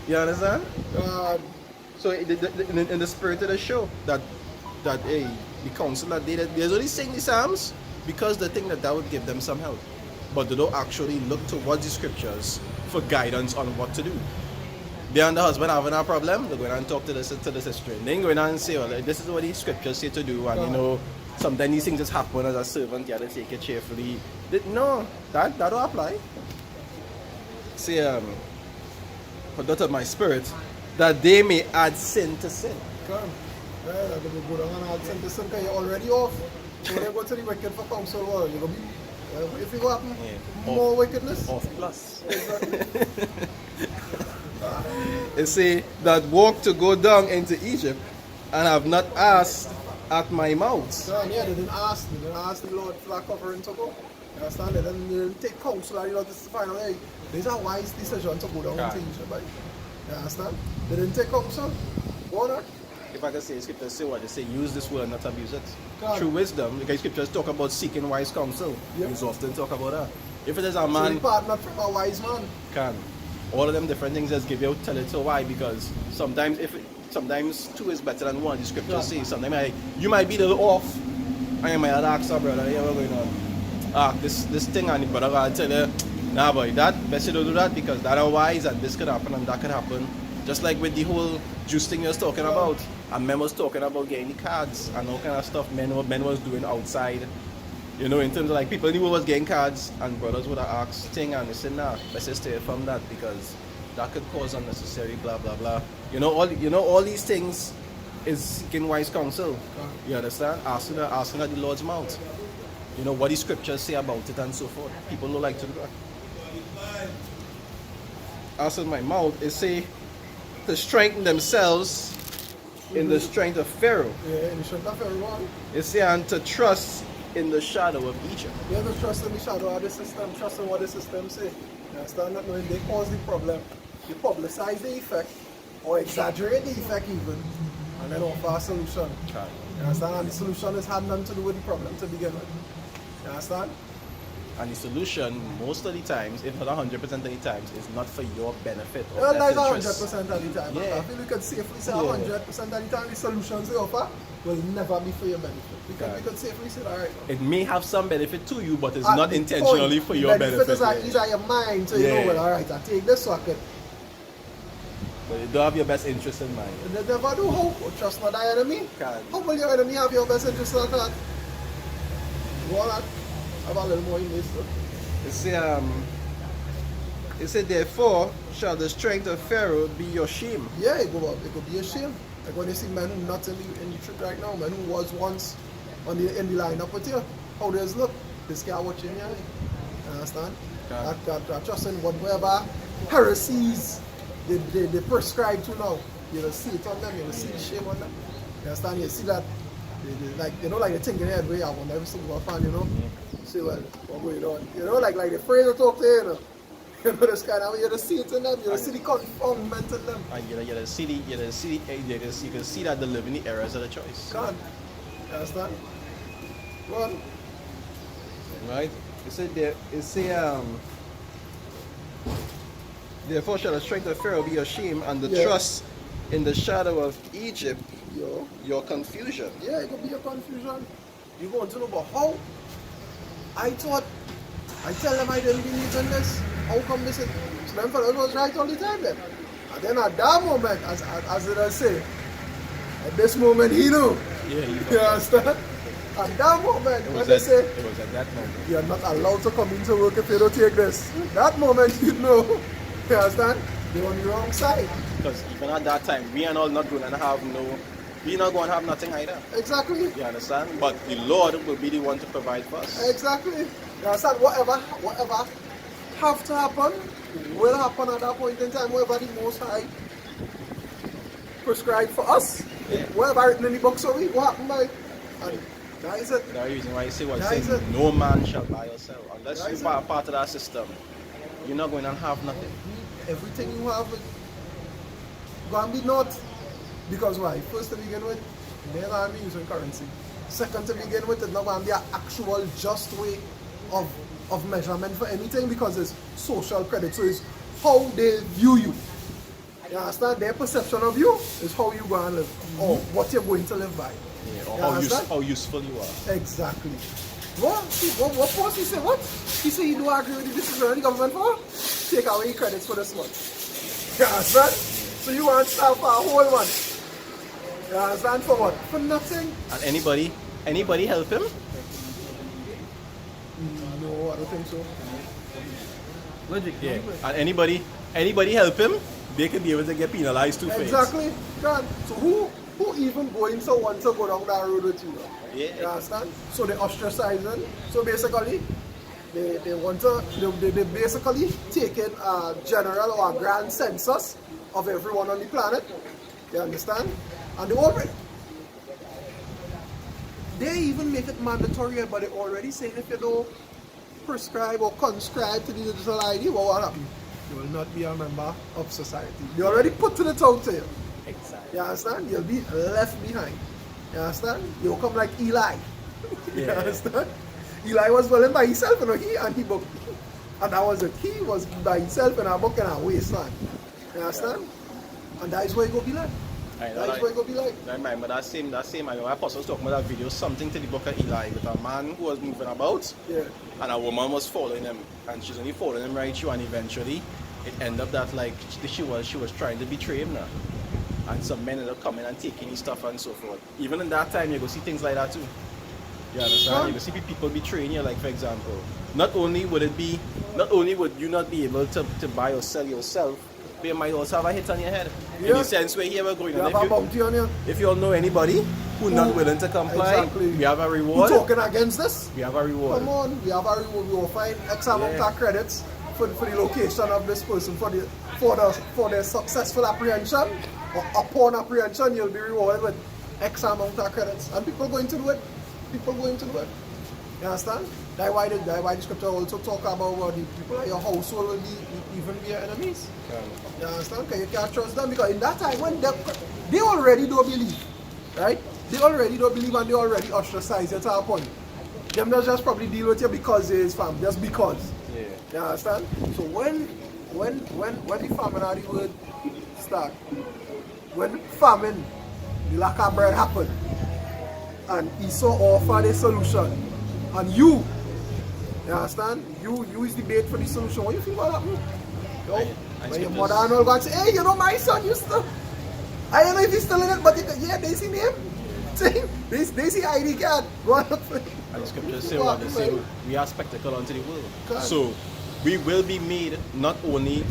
You understand? God. So in the spirit of the show, that hey, the council that they're only sing the psalms because they think that would give them some help. But they don't actually look towards the scriptures for guidance on what to do. They and the husband having a problem, they're going and talk to the sister. And then going and say, well, this is what the scriptures say to do, and you know, sometimes these things just happen as a servant, you have to take it cheerfully. No, that don't apply. Say, put out of my spirit, that they may add sin to sin. Come. Yeah, they're going to go down and add sin to sin because you're already off. So when you go to the wicked for counsel, well, you're going to be, if you go happen, more wickedness. Off plus. Exactly. It say that walk to go down into Egypt and have not asked at my mouth. Yeah, they didn't ask the Lord for that covering to go. You understand? They didn't take counsel, you know, this is the final, hey, these are wise decisions to go down into Egypt, right? You understand? They didn't take counsel. Go on. If I can say, scriptures say what they say, use this word, not abuse it. God. Through wisdom, because scriptures talk about seeking wise counsel. Yep. We often talk about that. If it is a So man, the part not from a wise man. can. All of them different things just give you tell it so why, because sometimes two is better than one. The scriptures say sometimes you might be a little off, and you might ask our brother, hey, what's going on? This thing, and the brother will tell you, nah boy, that best you don't do that because that are wise and this could happen and that could happen. Just like with the whole juice thing you was talking about, and men was talking about getting the cards and all kind of stuff men was doing outside. You know, in terms of like people in the world was getting cards and brothers would have asked thing and they said, nah, let's just stay from that because that could cause unnecessary blah blah blah. All these things is seeking wise counsel. You understand? Asking at the Lord's mouth. You know what the scriptures say about it and so forth. People don't like to do that. Asking my mouth is say to strengthen themselves in the strength of Pharaoh. Yeah, in the strength of Pharaoh. It's saying to trust in the shadow of Egypt. You have to trust in the shadow of the system, trust in what the system say. You understand? Not knowing they cause the problem, you publicize the effect, or exaggerate the effect even, and then offer a solution. You understand? And the solution is had nothing to do with the problem to begin with. You understand? And the solution, most of the times, if not 100% of the times, is not for your benefit or Well, best that's interest. 100% of the time. Yeah. I feel we could safely say Yeah. 100% of the time the solutions they offer will never be for your benefit. We Right. could safely say that right now. It may have some benefit to you, but it's At not the intentionally point, for your benefit benefit. is at least at your mind, so you Yeah. know, well, alright, I take this so I could. But you don't have your best interest in mind. They never do how. Trust not thy enemy. Can't. How will your enemy have your best interest at heart? Go on, have a little more in this. It said, therefore shall the strength of Pharaoh be your shame. Yeah, it could be a shame. Like when you see men who not in the truth right now, men who was once in the lineup with you, how does look? This guy watching you. You understand? Yeah. That trust in whatever heresies they prescribe to now. You'll see it on them, you'll see the shame on them. You understand? You see that like they think in their head way I want every single fan, See well, what's going on? Like the phrase I talk to you, this kind of way, you see it in them, you see the confoundment in them. And you can see that they live in the errors of the choice. God. You understand? Well, Right? Therefore shall the strength of Pharaoh be your shame, and the trust in the shadow of Egypt your confusion. Yeah, it could be a confusion. You want to know about how? I tell them I didn't believe in this. How come this is? So them fellas was right all the time then. And then at that moment, as I say, at this moment he knew. Yeah, you understand? At that moment, when they say, it was at that moment. you're not allowed to come into work if you don't take this. That moment you know. You understand? They're on the wrong side. Because even at that time, we are all not going to have we're not going to have nothing either. Exactly. You understand? But the Lord will be the one to provide for us. Exactly. You understand? Whatever have to happen will happen at that point in time. Whatever the Most High prescribed for us, whatever written in the book, so what happened by? And that is it. That's the reason why you say what That is saying, it. no man shall buy or sell. Unless That is you're part of that system, you're not going to have nothing. Everything you have going to be not. Because why? First to begin with, they're not be using currency. Second to begin with, it's not going to be an actual just way of measurement for anything because it's social credit. So it's how they view you. You understand? Their perception of you is how you going to live or what you're going to live by. Yeah, or You how useful you are. Exactly. What was he say? What? He said he don't agree with the decision of the government for? Take away credits for this month. You understand? So you want to start for a whole month. You understand? For what? For nothing. And anybody help him? No, I don't think so. Logic. Yeah. And anybody help him, they could be able to get penalized too. Exactly. God. So who even going to want to go down that road with you? Yeah. You understand? So they ostracizing. So basically, they want to they basically taking a general or a grand census of everyone on the planet. You understand? And they even make it mandatory, but they already saying if you don't prescribe or conscribe to the digital ID, well, what happens? You will not be a member of society. They already put it out to you. Exactly. You understand? You'll be left behind. You understand? You'll come like Eli. You Yeah. understand? Eli was dwelling by himself, he and he book. And that was it. He was by himself in a book and a wasteland. You understand? And that is where it go be like. That is where it go be like. I remember that same I remember Apostle was talking about that video, something to the book of Eli, with a man who was moving about Yeah. and a woman was following him, and she's only following him right through, and eventually it ended up that like she was trying to betray him now. And some men ended up coming and taking his stuff and so forth. Even in that time you go see things like that too. You understand? You go see people betraying you, like for example. Not only would you not be able to buy or sell yourself, but you might also have a hit on your head. In the sense where here we're going You on. have a bounty on you. If you all know anybody who's not willing to comply, Exactly. we have a Who reward. talking against this? We have a reward. Come on, we have a reward. We will find X amount of credits for the location of this person for the successful apprehension or upon apprehension. You'll be rewarded with X amount of credits, and people going to do it. People going to do it. You understand? That's why the scripture also talk about the people in your household will even be your enemies. You understand? Because you can't trust them because in that time when they already don't believe, right? They already don't believe and they already ostracize you to a point. Them not just probably deal with you because it's family, just because. Yeah. You understand? So when the famine or the word start, when famine, the lack of bread happen, and Esau offer the solution, and you understand? You is the bait for the solution. What do you think about that? When your mother and all go and say, hey, my son used to. I don't know if he's still in it, but they see him. They see ID card. Go on. And the scriptures say what they say, we are spectacle unto the world. God. So we will be made not only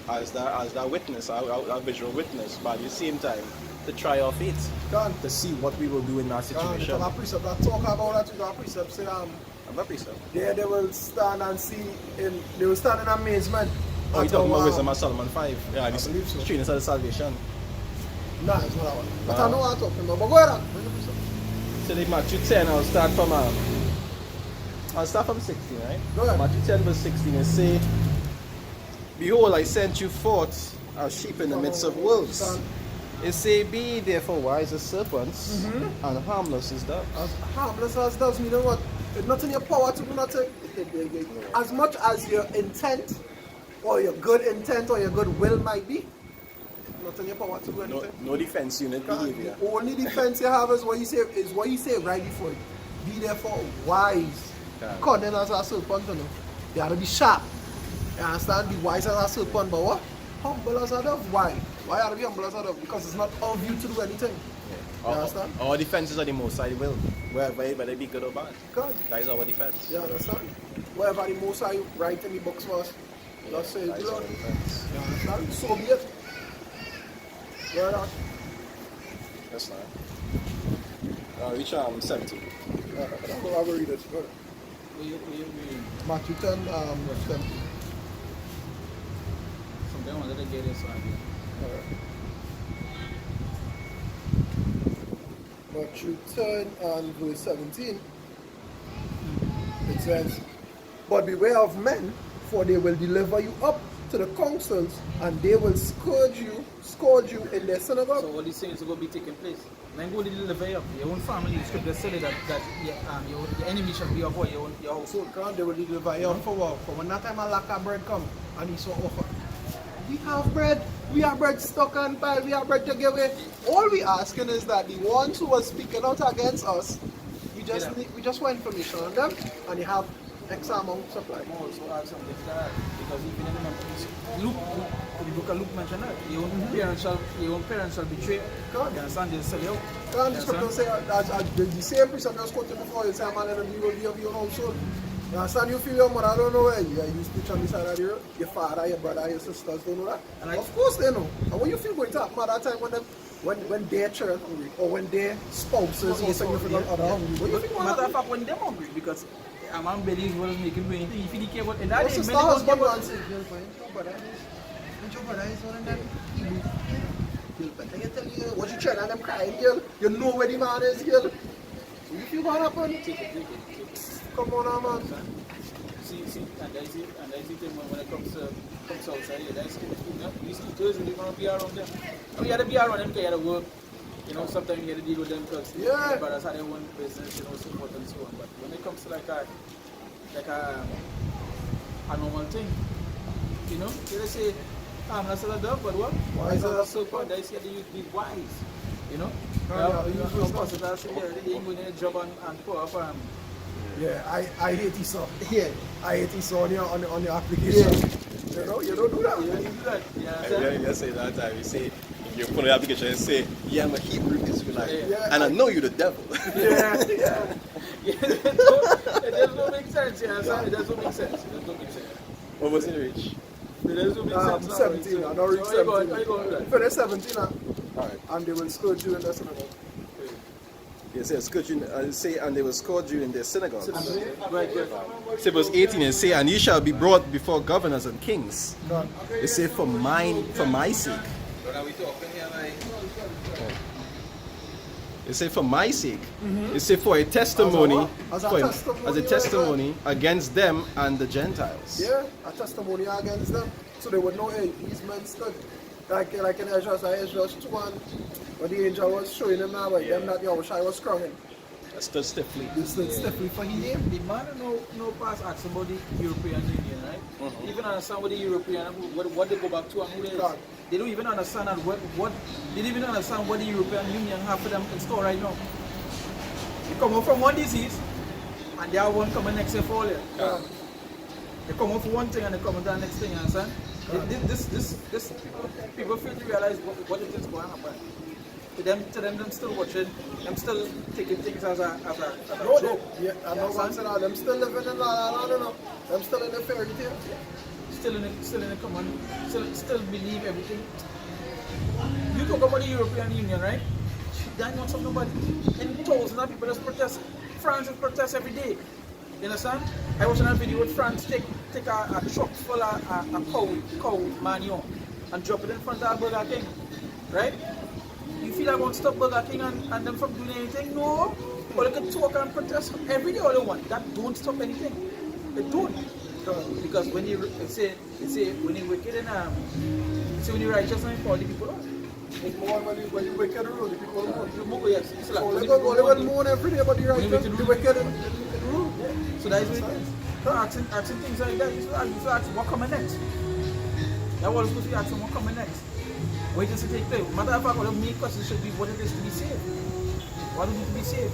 as that witness, our visual witness, but at the same time to try our faith, God. to see what we will do in that situation. Our precept that talk about that, our precept say I'm a precept. they will stand and see they will stand in amazement. Oh, you're talking about Wisdom of Solomon 5. Yeah, I believe so. Trainers of the salvation. Nah, it's not that one. But Wow. I know what I'm talking about. But go ahead. Bring the precept. So the Matthew 10, I'll start from 16, right? Go ahead. Matthew 10 verse 16, it say, Behold, I sent you forth as sheep in the midst of wolves. It say, Be ye therefore wise as serpents, and harmless as doves. As harmless as does, you know what? It's not in your power to do nothing. As much as your intent, or your good intent, or your good will might be, not in your power to do anything. No defense unit behavior. The only defense you have is what you say right before it. Be therefore wise. Okay. Cunning as a serpent, you know. You gotta be sharp. You understand? Be wise as a serpent, but what? Humble as a dove. Why? Why you gotta be humble as a dove? Because it's not of you to do anything. You understand? Our defenses are the most high will, whether they be good or bad. God. That is our defense. You understand? Whatever the most I write in the books was, just say, That is our Lord. defense. You understand? So be it. Word out. That's not. Reach 17. I will read it. Go ahead. Matthew 10, verse 10. Something I wanted to get this one. Matthew 10 and verse 17. It says, But beware of men, for they will deliver you up to the councils, and they will scourge you in their synagogue. So all these things are going to be taking place. Then go to deliver you. Your own family, the scripture says that your enemy shall be avoid your household. God, they will deliver you up for what? For when that time a lack of bread come, and he saw offer. We have bread. We have bread stuck and pile. We have bread to give away. All we asking is that the ones who were speaking out against us, we just want information on them, and you have X amount supply. I'm also add something to that because even in the book of Luke mentioned that your own parents shall betray. God. You understand? They'll sell you out. God, the scripture say the same precept just quoted before. You say, man, you will be of your household. You understand? You feel your mother don't know where you speak on the side of the road. Your father, your brother, your sisters don't know that. And of course they know. And when you feel going to happen at that time when their children hungry, or when their spouses or significant other hungry, what you feel matter of fact, when they're hungry, because a man believes what is making doing anything. If he care about and that your is sister many husband people. and say, girl, find your brother is one of them. Girl, better you tell you what you trying and them crying, girl. You know where the man is, girl. So if you want to happen, Take it. come on now, man. See, and that's it thing when it comes outside here. That's it. These tutors, we want to be around them. And we had to be around them because you had to work. You know, sometimes you have to deal with them because Yeah. brothers have their own business, you know, support and so on. But when it comes to like a normal thing, you know, they say, I'm not a dog, but what? Wise as a serpent. They say you be wise, you know. Yeah, Of course, that's they ain't going to job and pull up and Yeah, I hate Esau. Yeah, I hate Esau on your application. Yeah. You don't do that. you do that. You say that time, you say, you put the application and say, yeah, I'm a Hebrew Israelite, Yeah. and I know you're the devil. Yeah. It doesn't make sense, you understand? It doesn't make sense. What was it, Rich? It doesn't make sense. 17, I don't read So how you 17. going with that? Finish 17 Alright. and they will scourge you in the synagogue. It says, and they will scourge you in their synagogues. Right. Say verse 18, it say, and ye shall be brought before governors and kings. God. It say, for my sake. It say, for my sake. It say, for a testimony, As a testimony, as a testimony against them and the Gentiles. Yeah, a testimony against them. So they would know, hey, these men stood. Like in Ezra 2 and when the angel was showing them now, them that Yahushua was crowning. That stood stiffly. They stood stiffly for his name. The man no pass ask about the European Union, right? They even understand what the European what they go back to and who they is. God. They don't even understand that what they don't even understand what the European Union have for them in store right now. They come out from one disease and they have one coming next year for all year. God. They come out for one thing and they come out to the next thing, you understand? This people fail to realize what it is going to happen. them still watching, them still taking things as a No, joke. yeah, I'm not going to say that. Them still living in La La Land, them still in the fairy tale. Still in the common, still believe everything. You talk about the European Union, right? They not talking about and thousands of people just protest. France is protest every day. You understand? I watched a video with France take a truck full of cow manure and drop it in front of Burger King. Right? You feel like won't stop Burger King and them from doing anything? No. Or they can talk and protest every day all they want. That don't stop anything. They don't. Because when you say when you wicked and when you righteous and all the people are. It's more when you wicked and rule, the people rule. Yes. It's like So they will mourn every day about the righteous, the wicked and rule. So that is what it is. Asking things like that, you should ask what coming next. That's what you're supposed to be asking, what coming next. Wait till it take place. Matter of fact, what the main question should be what it is to be saved. What is it to be saved?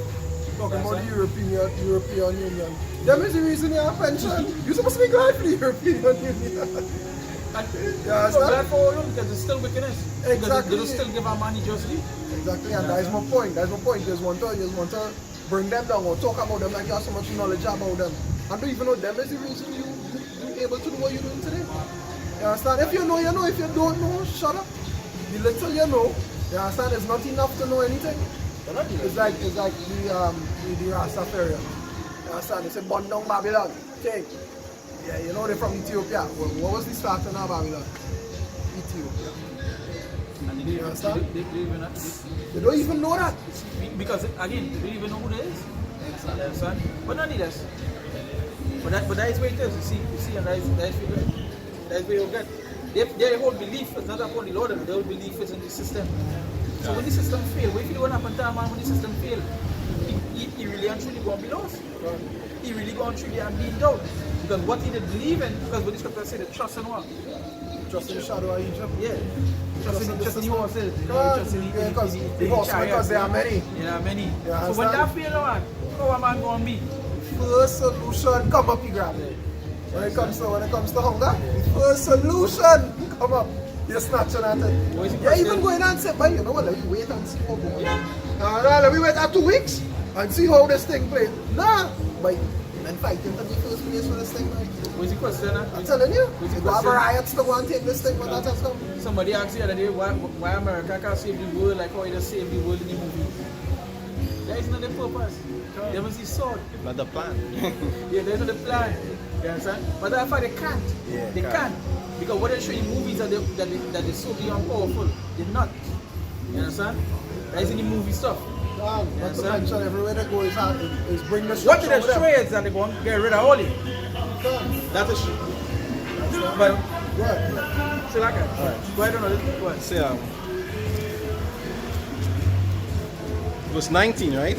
Talking about the European Union. That is the reason you have pension. You're supposed to be glad for the European Union. And Yeah, so glad for all of them because it's still wickedness. Because Exactly. they don't still give our money justly. Exactly, and that's my point. That's my point. You just want to bring them down or talk about them like you have so much knowledge about them. And don't even know them is the reason you're able to do what you're doing today. You understand? If you know, you know. If you don't know, shut up. The little you know, you understand? It's not enough to know anything. It's like the Rastafarian. You understand? They say burn down Babylon. Okay. Yeah, you know they're from Ethiopia. What was the start of Babylon? Ethiopia. And You understand? they even not. They don't even know that. Because again, they don't even know who they is. You understand? But not leaders. But that is where it is. You see, and that is where you get. Their whole belief is not upon the Lord, their whole belief is in the system. So when the system fail, what if you don't happen to a man when the system fail? He really and truly going to be lost. He really going to truly and be in doubt. Because what he did believe in, because what the scripture said, trust in what? Trust in the shadow of Egypt. Yeah. Trust in the horses. Because there are many. There are many. Yeah, So when that fail, man, how a man going to be? First solution come up, you grab it. When it comes to hunger, first solution come up. You're snatching at it. Yeah, even going and say, but you know what? Let me wait and see how it goes. Let me wait 2 weeks and see how this thing plays. Nah, but then fighting to be first place for this thing, right? What's the question? I'm telling you, What's the if you have question? riots to go and take this thing, but that has come. Somebody asked the other day why America can't save the world like how it just saved the world in the movie. That is not the purpose. There was the sword. Not the plan. Yeah, there's not the plan. You understand? But that's why they can't. Yeah, They can't. Because what they show in movies that they're so beyond powerful. They're not. You understand? That is in the movie stuff. Not to mention everywhere they go is bring the What did they structure show with is that they're going to get rid of all it. them. That's a shit. But, Good. so like that. Go ahead on this. Go ahead. Say, verse 19, right?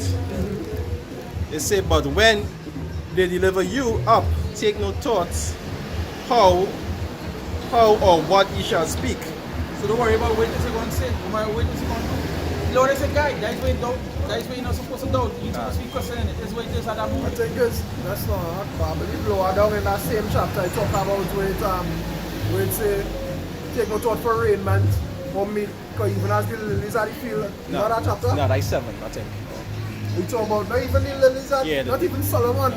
It say, but when they deliver you up, take no thoughts how or what ye shall speak. So don't worry about what you're going to say. No matter what you're going to do. The Lord is a guide. That is where you doubt. That is where you're not supposed to doubt. You're supposed to be questioning it. That's where it is at that I moment. think that's not I believe lower down in that same chapter I talk about where it say take no thought for raiment or meat, because even as the lilies are the field. You know that chapter? No, that's 7, I think. We talk about not even the lilies are, Yeah, not even Solomon.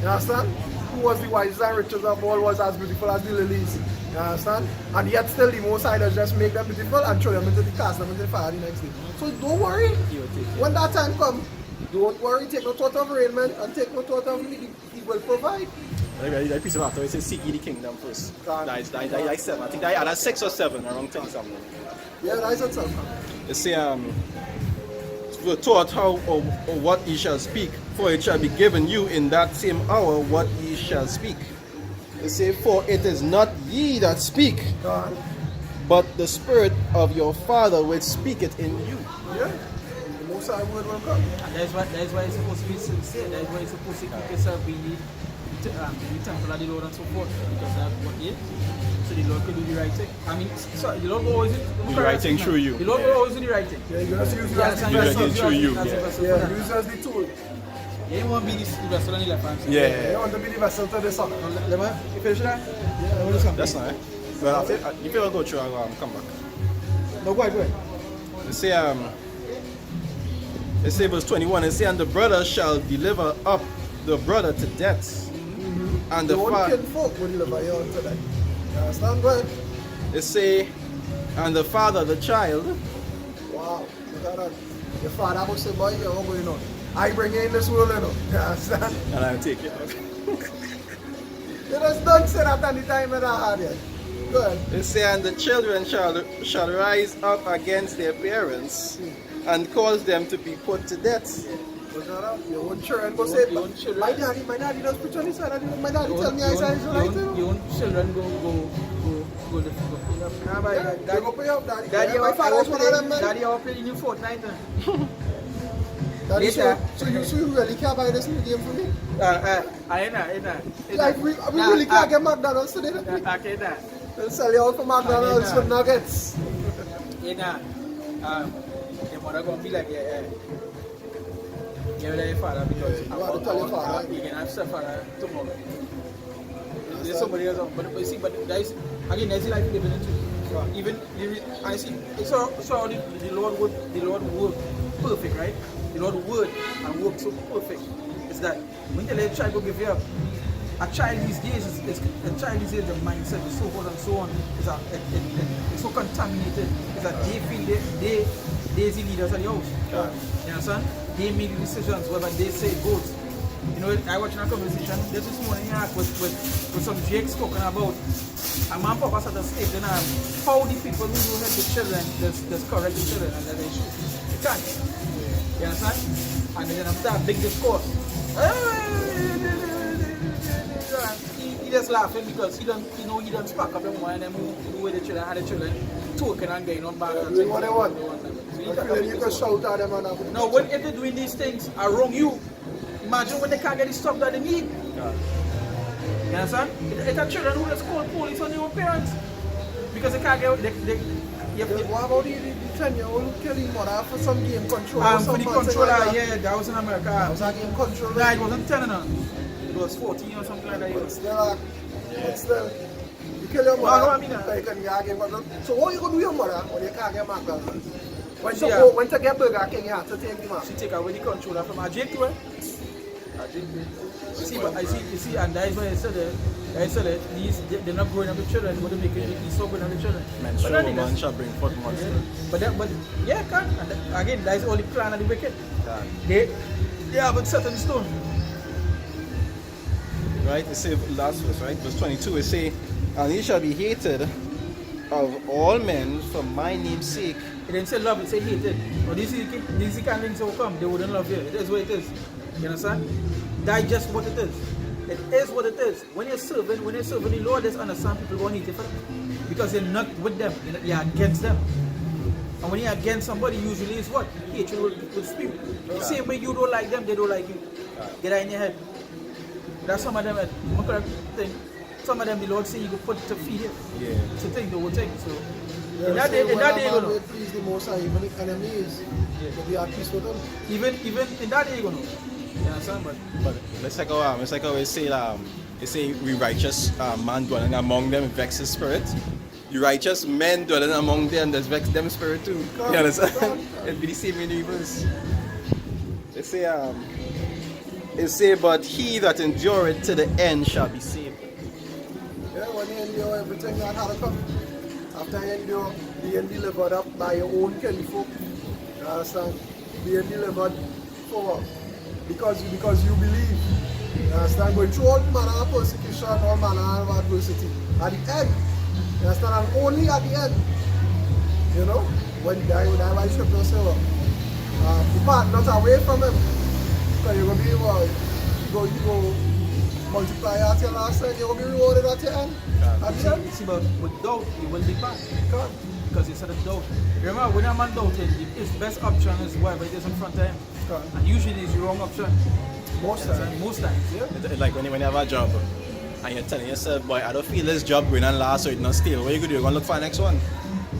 You understand? Who was the wisest and richest of all was as beautiful as the lilies. You understand? And yet still the Most High does just make them beautiful and throw them into the cast them into the fire the next day. So don't worry. When that time comes, don't worry, take no thought of raiment and take no thought of he will provide. That piece of after it says seek ye the kingdom first. That's 7. I think that's 6 or 7 around 10 something. Yeah, that's it, sir. It say the thought how or what ye shall speak, for it shall be given you in that same hour what ye shall speak. It say, for it is not ye that speak, God. but the Spirit of your Father which speaketh in you. Yeah. The Most High word will come. That's why it's supposed to be sincere. That's why it's supposed to keep yourself being the temple of the Lord and so forth. Because that's what it is. So the Lord could do the right thing. I mean, sorry, the Lord will always do the right thing through you. The Lord will always do the right thing. Yeah, you just use it Yeah, as that's the right vessel. thing through you, That's yeah. the vessel for Yeah, that. use it as the tool. You ain't want to be the vessel on the left hand side. Yeah. You want to be the vessel to the sun. You finish that? Yeah, What is that? That's not it. Well, if you go through, I'll come back. No, go ahead. It say, It says verse 21, it says, and the brother shall deliver up the brother to death. And the Your own father, kinfolk will deliver you unto death. You understand, bro? it say, and the father the child. Wow, look at that. Your father will say, boy, you're going on. I bring you in this world, you know. You understand? And I'll take it out. You just don't say that any time in that had yet. Go ahead. It say, and the children shall rise up against their parents and cause them to be put to death. Look at that. Your own children go say, Your own children. my daddy does preach on his side. My daddy tell me I Your say own- it's right too. your own children go the Yeah, they go pay up, daddy. Daddy, My father is one of them, man. Daddy, I'll play in Fortnite. Daddy, Later. so you really can't buy this new game for me? I know. Like, we really can't get McDonald's today. Okay, that. They'll sell you out for McDonald's for nuggets. Your mother gonna be like, yeah. Give it to your father because You have to tell your father. you can have stuff tomorrow. There's somebody else, but you see, but guys, again, that's the life we live in too. Even I see, so the Lord work perfect, right? The Lord word and work so perfect. Is that when you let a child go give you up, a child these days the mindset is so forth and so on. It's so contaminated. Is that they feel they're the leaders of the house. You understand? They make the decisions whether they say it goes. You know, I watched a conversation this morning with some Jakes talking about a man papa at the stage and how the people who have the children just correct the children and that they should. You can't. You understand? And then after a big discourse, he just laughing because he don't spark up them one and move with the children and the children talking and going on back and Doing what they want. So You can shout at them and that. now, if they're doing these things around you, imagine when they can't get the stuff that they need. You understand? It's a children who just call police on their own parents because they can't get. What about the 10-year-old who killed his mother for some game control? For the controller, yeah, that was in America. That was a game control. Nah, it wasn't 10 enough. It was 14 or something like that. But still, you kill your mother. No, I mean that. So you can get a game control. So what you gonna do with your mother when you can't get McDonald's? Yeah. When to get Burger King, you have to take him out. She take away the controller from her Jake too. See, but you see, and that is why I said that they're not growing up with children, but they're making it so growing up with children. Men But show I think man that's- shall bring forth monster. But yeah, can. And again, that is all the plan of the wicked. They have it set in stone. Right? It says last verse, right? Verse 22, it say, and he shall be hated of all men for my name's sake. It didn't say love, it said hated. But these kind of things will come, they wouldn't love you. It is what it is. You understand? That's just what it is. It is what it is. When you're serving the Lord, just understand people going to hate you for that. Because you're not with them, you're against them. And when you're against somebody, usually it's what? Hatred will spew. The same way you don't like them, they don't like you. Get that in your head. That's some of them, some of them the Lord say you go put to feed him. Yeah. It's a thing, the whole thing. So Yeah, in that day, you will know. please the most high, even the enemies. But be at peace with them. Even in that day, you know. You understand? But It's like how we say, they say we righteous man dwelling among them vex his spirit. The righteous men dwelling among them that vex them spirit too. You understand? It'd be the same in the reverse. It say, but he that endureth to the end shall be saved. Yeah, when you endure everything that had to come. After you endure, being delivered up by your own kinfolk. You understand? Being delivered for what? Because you believe. You understand? Going through all manner of persecution, all manner of adversity. At the end. You understand? And only at the end. You know? When you die by scripture say, depart not away from him. Because you're going to be you go multiply at your last end, you're going to be rewarded at your end. At the end. you see, but with doubt, you will be bad. Because it's a doubt. Remember, when a man doubting, his best option is whatever it is in front of him. And usually it's the wrong option. Most times. Most times, yeah. It's like when you have a job and you're telling yourself, boy, I don't feel this job going on last so it's not stable. What you gonna do? You're gonna look for the next one.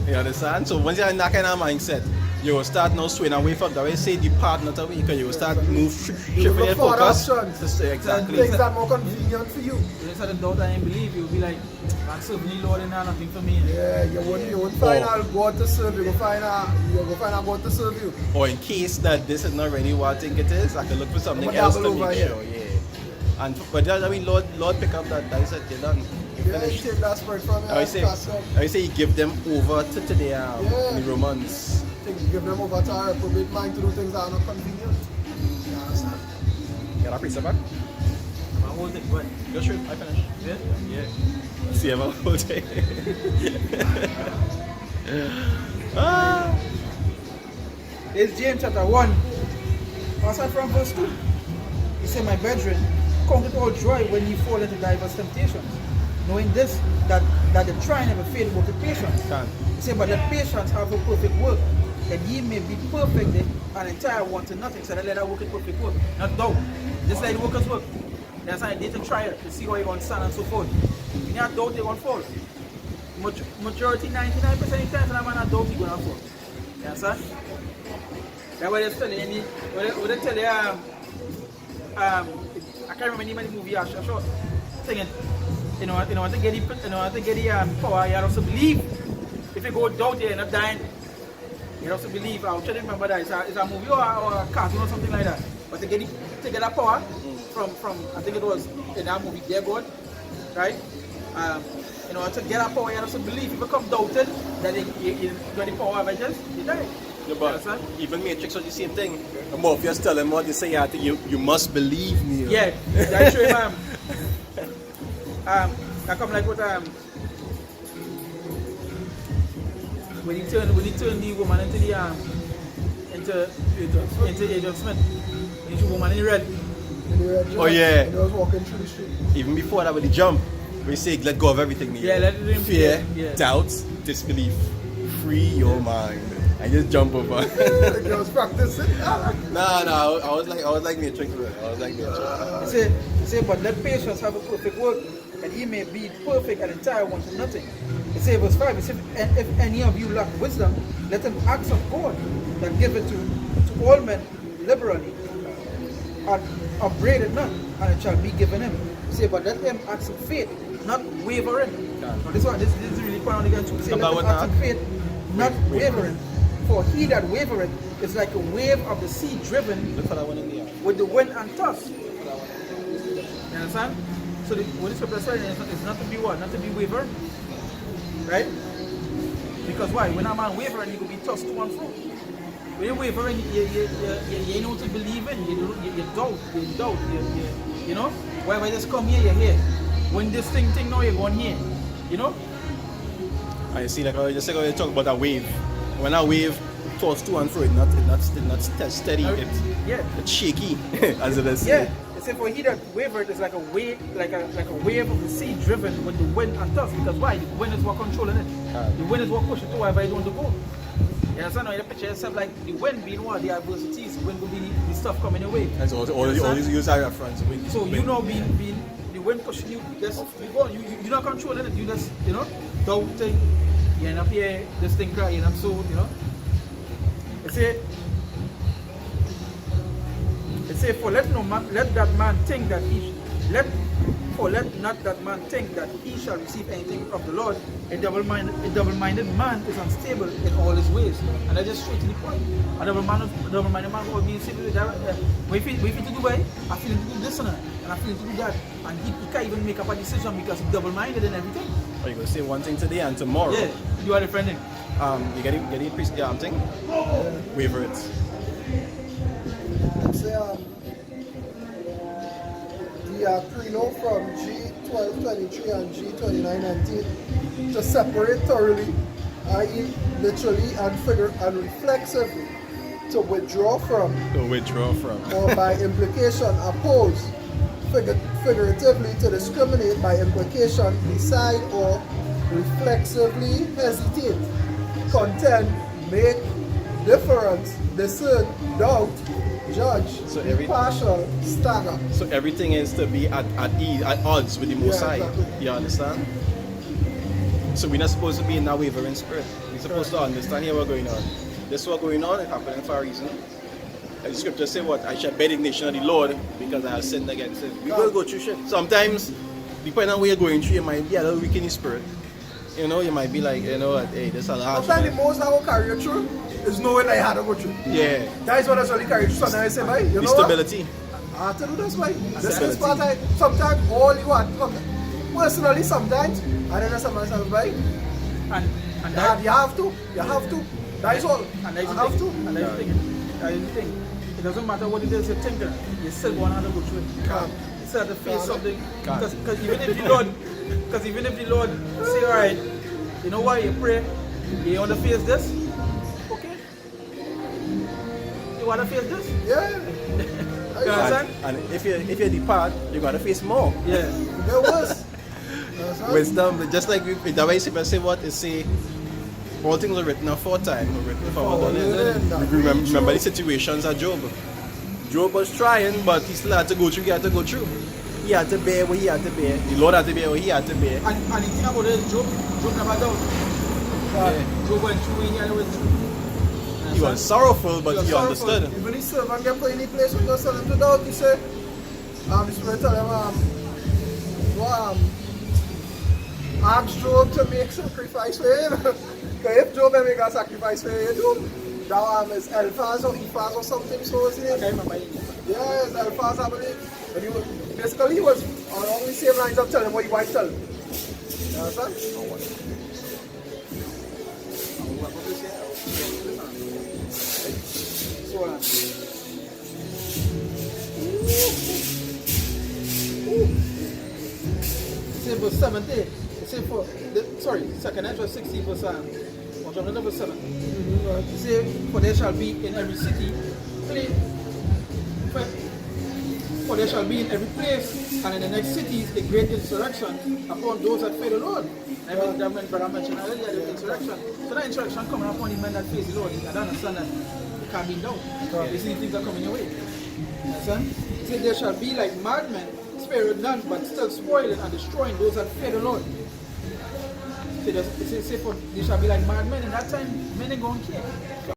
You understand? So once you're in that kind of mindset, You will start now swing away from that way, say depart not away, because you will start move You shifting look your for focus. options. Exactly. Things that are more convenient for you. You just had a doubt and believe, you'll be like, man, serving the Lord and nothing for me. Yeah, you won't find a God to serve you. You will find a God to serve you. Or in case that this is not really what I think it is, I can look for something I'ma else to dabble over make here. sure. Yeah. And but that, I mean, Lord pick up that dice that you're done. You Yeah, you finish. take that spirit from you. I say you give them over to the Yeah. Romans. Give them over to our reprobate mind to do things that are not convenient. You understand? Get that piece back. I hold it, but Go shoot. I finish. yeah. See him all day. Ah. It's James chapter 1, aside from verse 2. He said, my brethren, count it all joy when ye fall into diverse temptations, knowing this, that the trying of a faith worketh patience. He said, but let patience have a perfect work, that ye may be perfect and entire, wanting nothing. So let that work in perfect work. Not doubt. Just like the workers work. That's how they to try it, to see how you're going to stand and so forth. When you have doubt, you're going to fall. Majority, 99% of the time, when a man has doubt, he's going to fall. You understand? That's why they're telling you, when they tell you, I can't remember the name of the movie, I'm sure. Saying, you know, to get the power, you have to believe. If you go doubt, you're not dying. You have to believe. I'll try to remember that. It's a movie or a cartoon or something like that. But to get that power from I think it was in that movie, Dear God, right? You know, to get that power, you have to believe. If you become doubted that you got the power of it, you die. Yeah, but even Matrix was the same thing. The more if you're telling what you say, you must believe me. Yeah, that's true, man. I come like what when he turned the woman into the into Agent Smith, and the woman in red. Oh yeah. And he was walking through the street. Even before that, when they jump, we say let go of everything. Yeah, let him fear, yeah. doubt, disbelief. Free your mind. I just jump over. He was practicing. Nah, I was like Matrix. I was like Matrix. He said, but let patience have a perfect work, and he may be perfect and entire, wanting nothing. He said, verse 5, he said, and if any of you lack wisdom, let him ask of God, that give it to all men liberally, and upbraid it not, and it shall be given him. He said, but let him ask of faith, not wavering. Now, this is really quite on again too. Say, let him ask of faith, not wavering. For he that wavereth is like a wave of the sea driven with the wind and tossed. You understand? So what the scripture says is not to be what? Not to be waver. Right? Because why? When a man wavering, he could be tossed to and fro. When you're wavering, you know what to believe in. You doubt. You know? Why just come here, you're here. When this thing now, you're going here. You know? I see, like I just like talk about a wave. When a wave tossed to and fro, it's not steady. It's shaky, as it is. Yeah. Except for he that wavered is like a wave, like a wave of the sea driven with the wind and tossed. Because why? The wind is what controlling it. The wind is what pushing to wherever you want to go. You understand? Now you picture yourself like the wind being what the adversities. The wind will be the stuff coming away. That's always use our reference. So you know being the wind pushing you, just you're not controlling it. You just doubting. You end up here, this thing crying, I'm so, It say, for let that man think that let not that man think that he shall receive anything of the Lord. A double-minded man is unstable in all his ways. And that's just straight to the point. A double-minded man will be unstable. When you feel to do well, I feel to do this and I feel to do that. And he can't even make up a decision because he's double-minded and everything. Are you going to say one thing today and tomorrow? Yeah, you are defending. You get it priest, yeah, I'm saying? Waver it. Say, the prenup from G1223 and G2919 to separate thoroughly, i.e. literally and reflexively, to withdraw from, or by implication oppose, figuratively to discriminate, by implication decide, or reflexively hesitate, contend, make, difference, discern, doubt, judge, partial, stagger. So everything is to be at odds with the Most High. Exactly. You understand? So we're not supposed to be in that wavering spirit. We're supposed to understand here what's going on. this is what going on, it happening for a reason. And the scripture say what? I shall bear the nation of the Lord because I have sinned against him. We will go through shit. Sometimes, depending on where you're going through, you might be a little weak in the spirit. You know, you might be like, you know, hey, this is a hard Sometimes the most that will carry you through is knowing that you had to go through. Yeah. That is what has really carried you through. Sometimes I say, boy, you The know what? stability. I have to do this, boy. This is Stability. part of sometimes all you want. Personally, sometimes, I don't know sometimes, boy. And that, You have to. You have to. That is all. and that's You the have thing. to. And that's the thing. That is the thing. It doesn't matter what it is you're thinking, you still want to go through it. Can't. You still have to face Can't. something. Can't. Because even if the Lord say, alright, you know why you pray, you want to face this? Okay. You want to face this? Yeah. You understand? And if you depart, you gotta face more. Yeah. There was. Understand? Wisdom, just like the way people say what is say, all things are written aforetime, are written for our learning. Remember the situations of Job. Job was trying, but he still had to go through. He had to go through. He had to bear what he had to bear. The Lord had to bear what he had to bear. And the thing about it is Job never doubted. Yeah. Job went through what he had to went through. He was sorrowful, but he Sorrowful. understood. Even his servant get put in the place when God tell him to doubt, he said, the Spirit tell him, ask Job to make sacrifice for him. Because if Job make a sacrifice for you, that is Eliphaz or Ephaz or something, so is I it? can't remember it. Yeah, it's Eliphaz, I believe. But basically, he was along the same lines of telling what he wife tell him. You understand? Say verse 17. Say for second Ezra 16 verse 1 verse 7. It say, for there shall be in every city for there shall be in every place and in the next cities a great insurrection upon those that fear the Lord. And I mentioned earlier the insurrection. So that insurrection coming upon the men that face the Lord. I don't understand that it can't be done. You see things are coming your way. Understand? It says there shall be like madmen, sparing none, but still spoiling and destroying those that fear the Lord. It says, for they shall be like madmen in that time, men ain't going to care.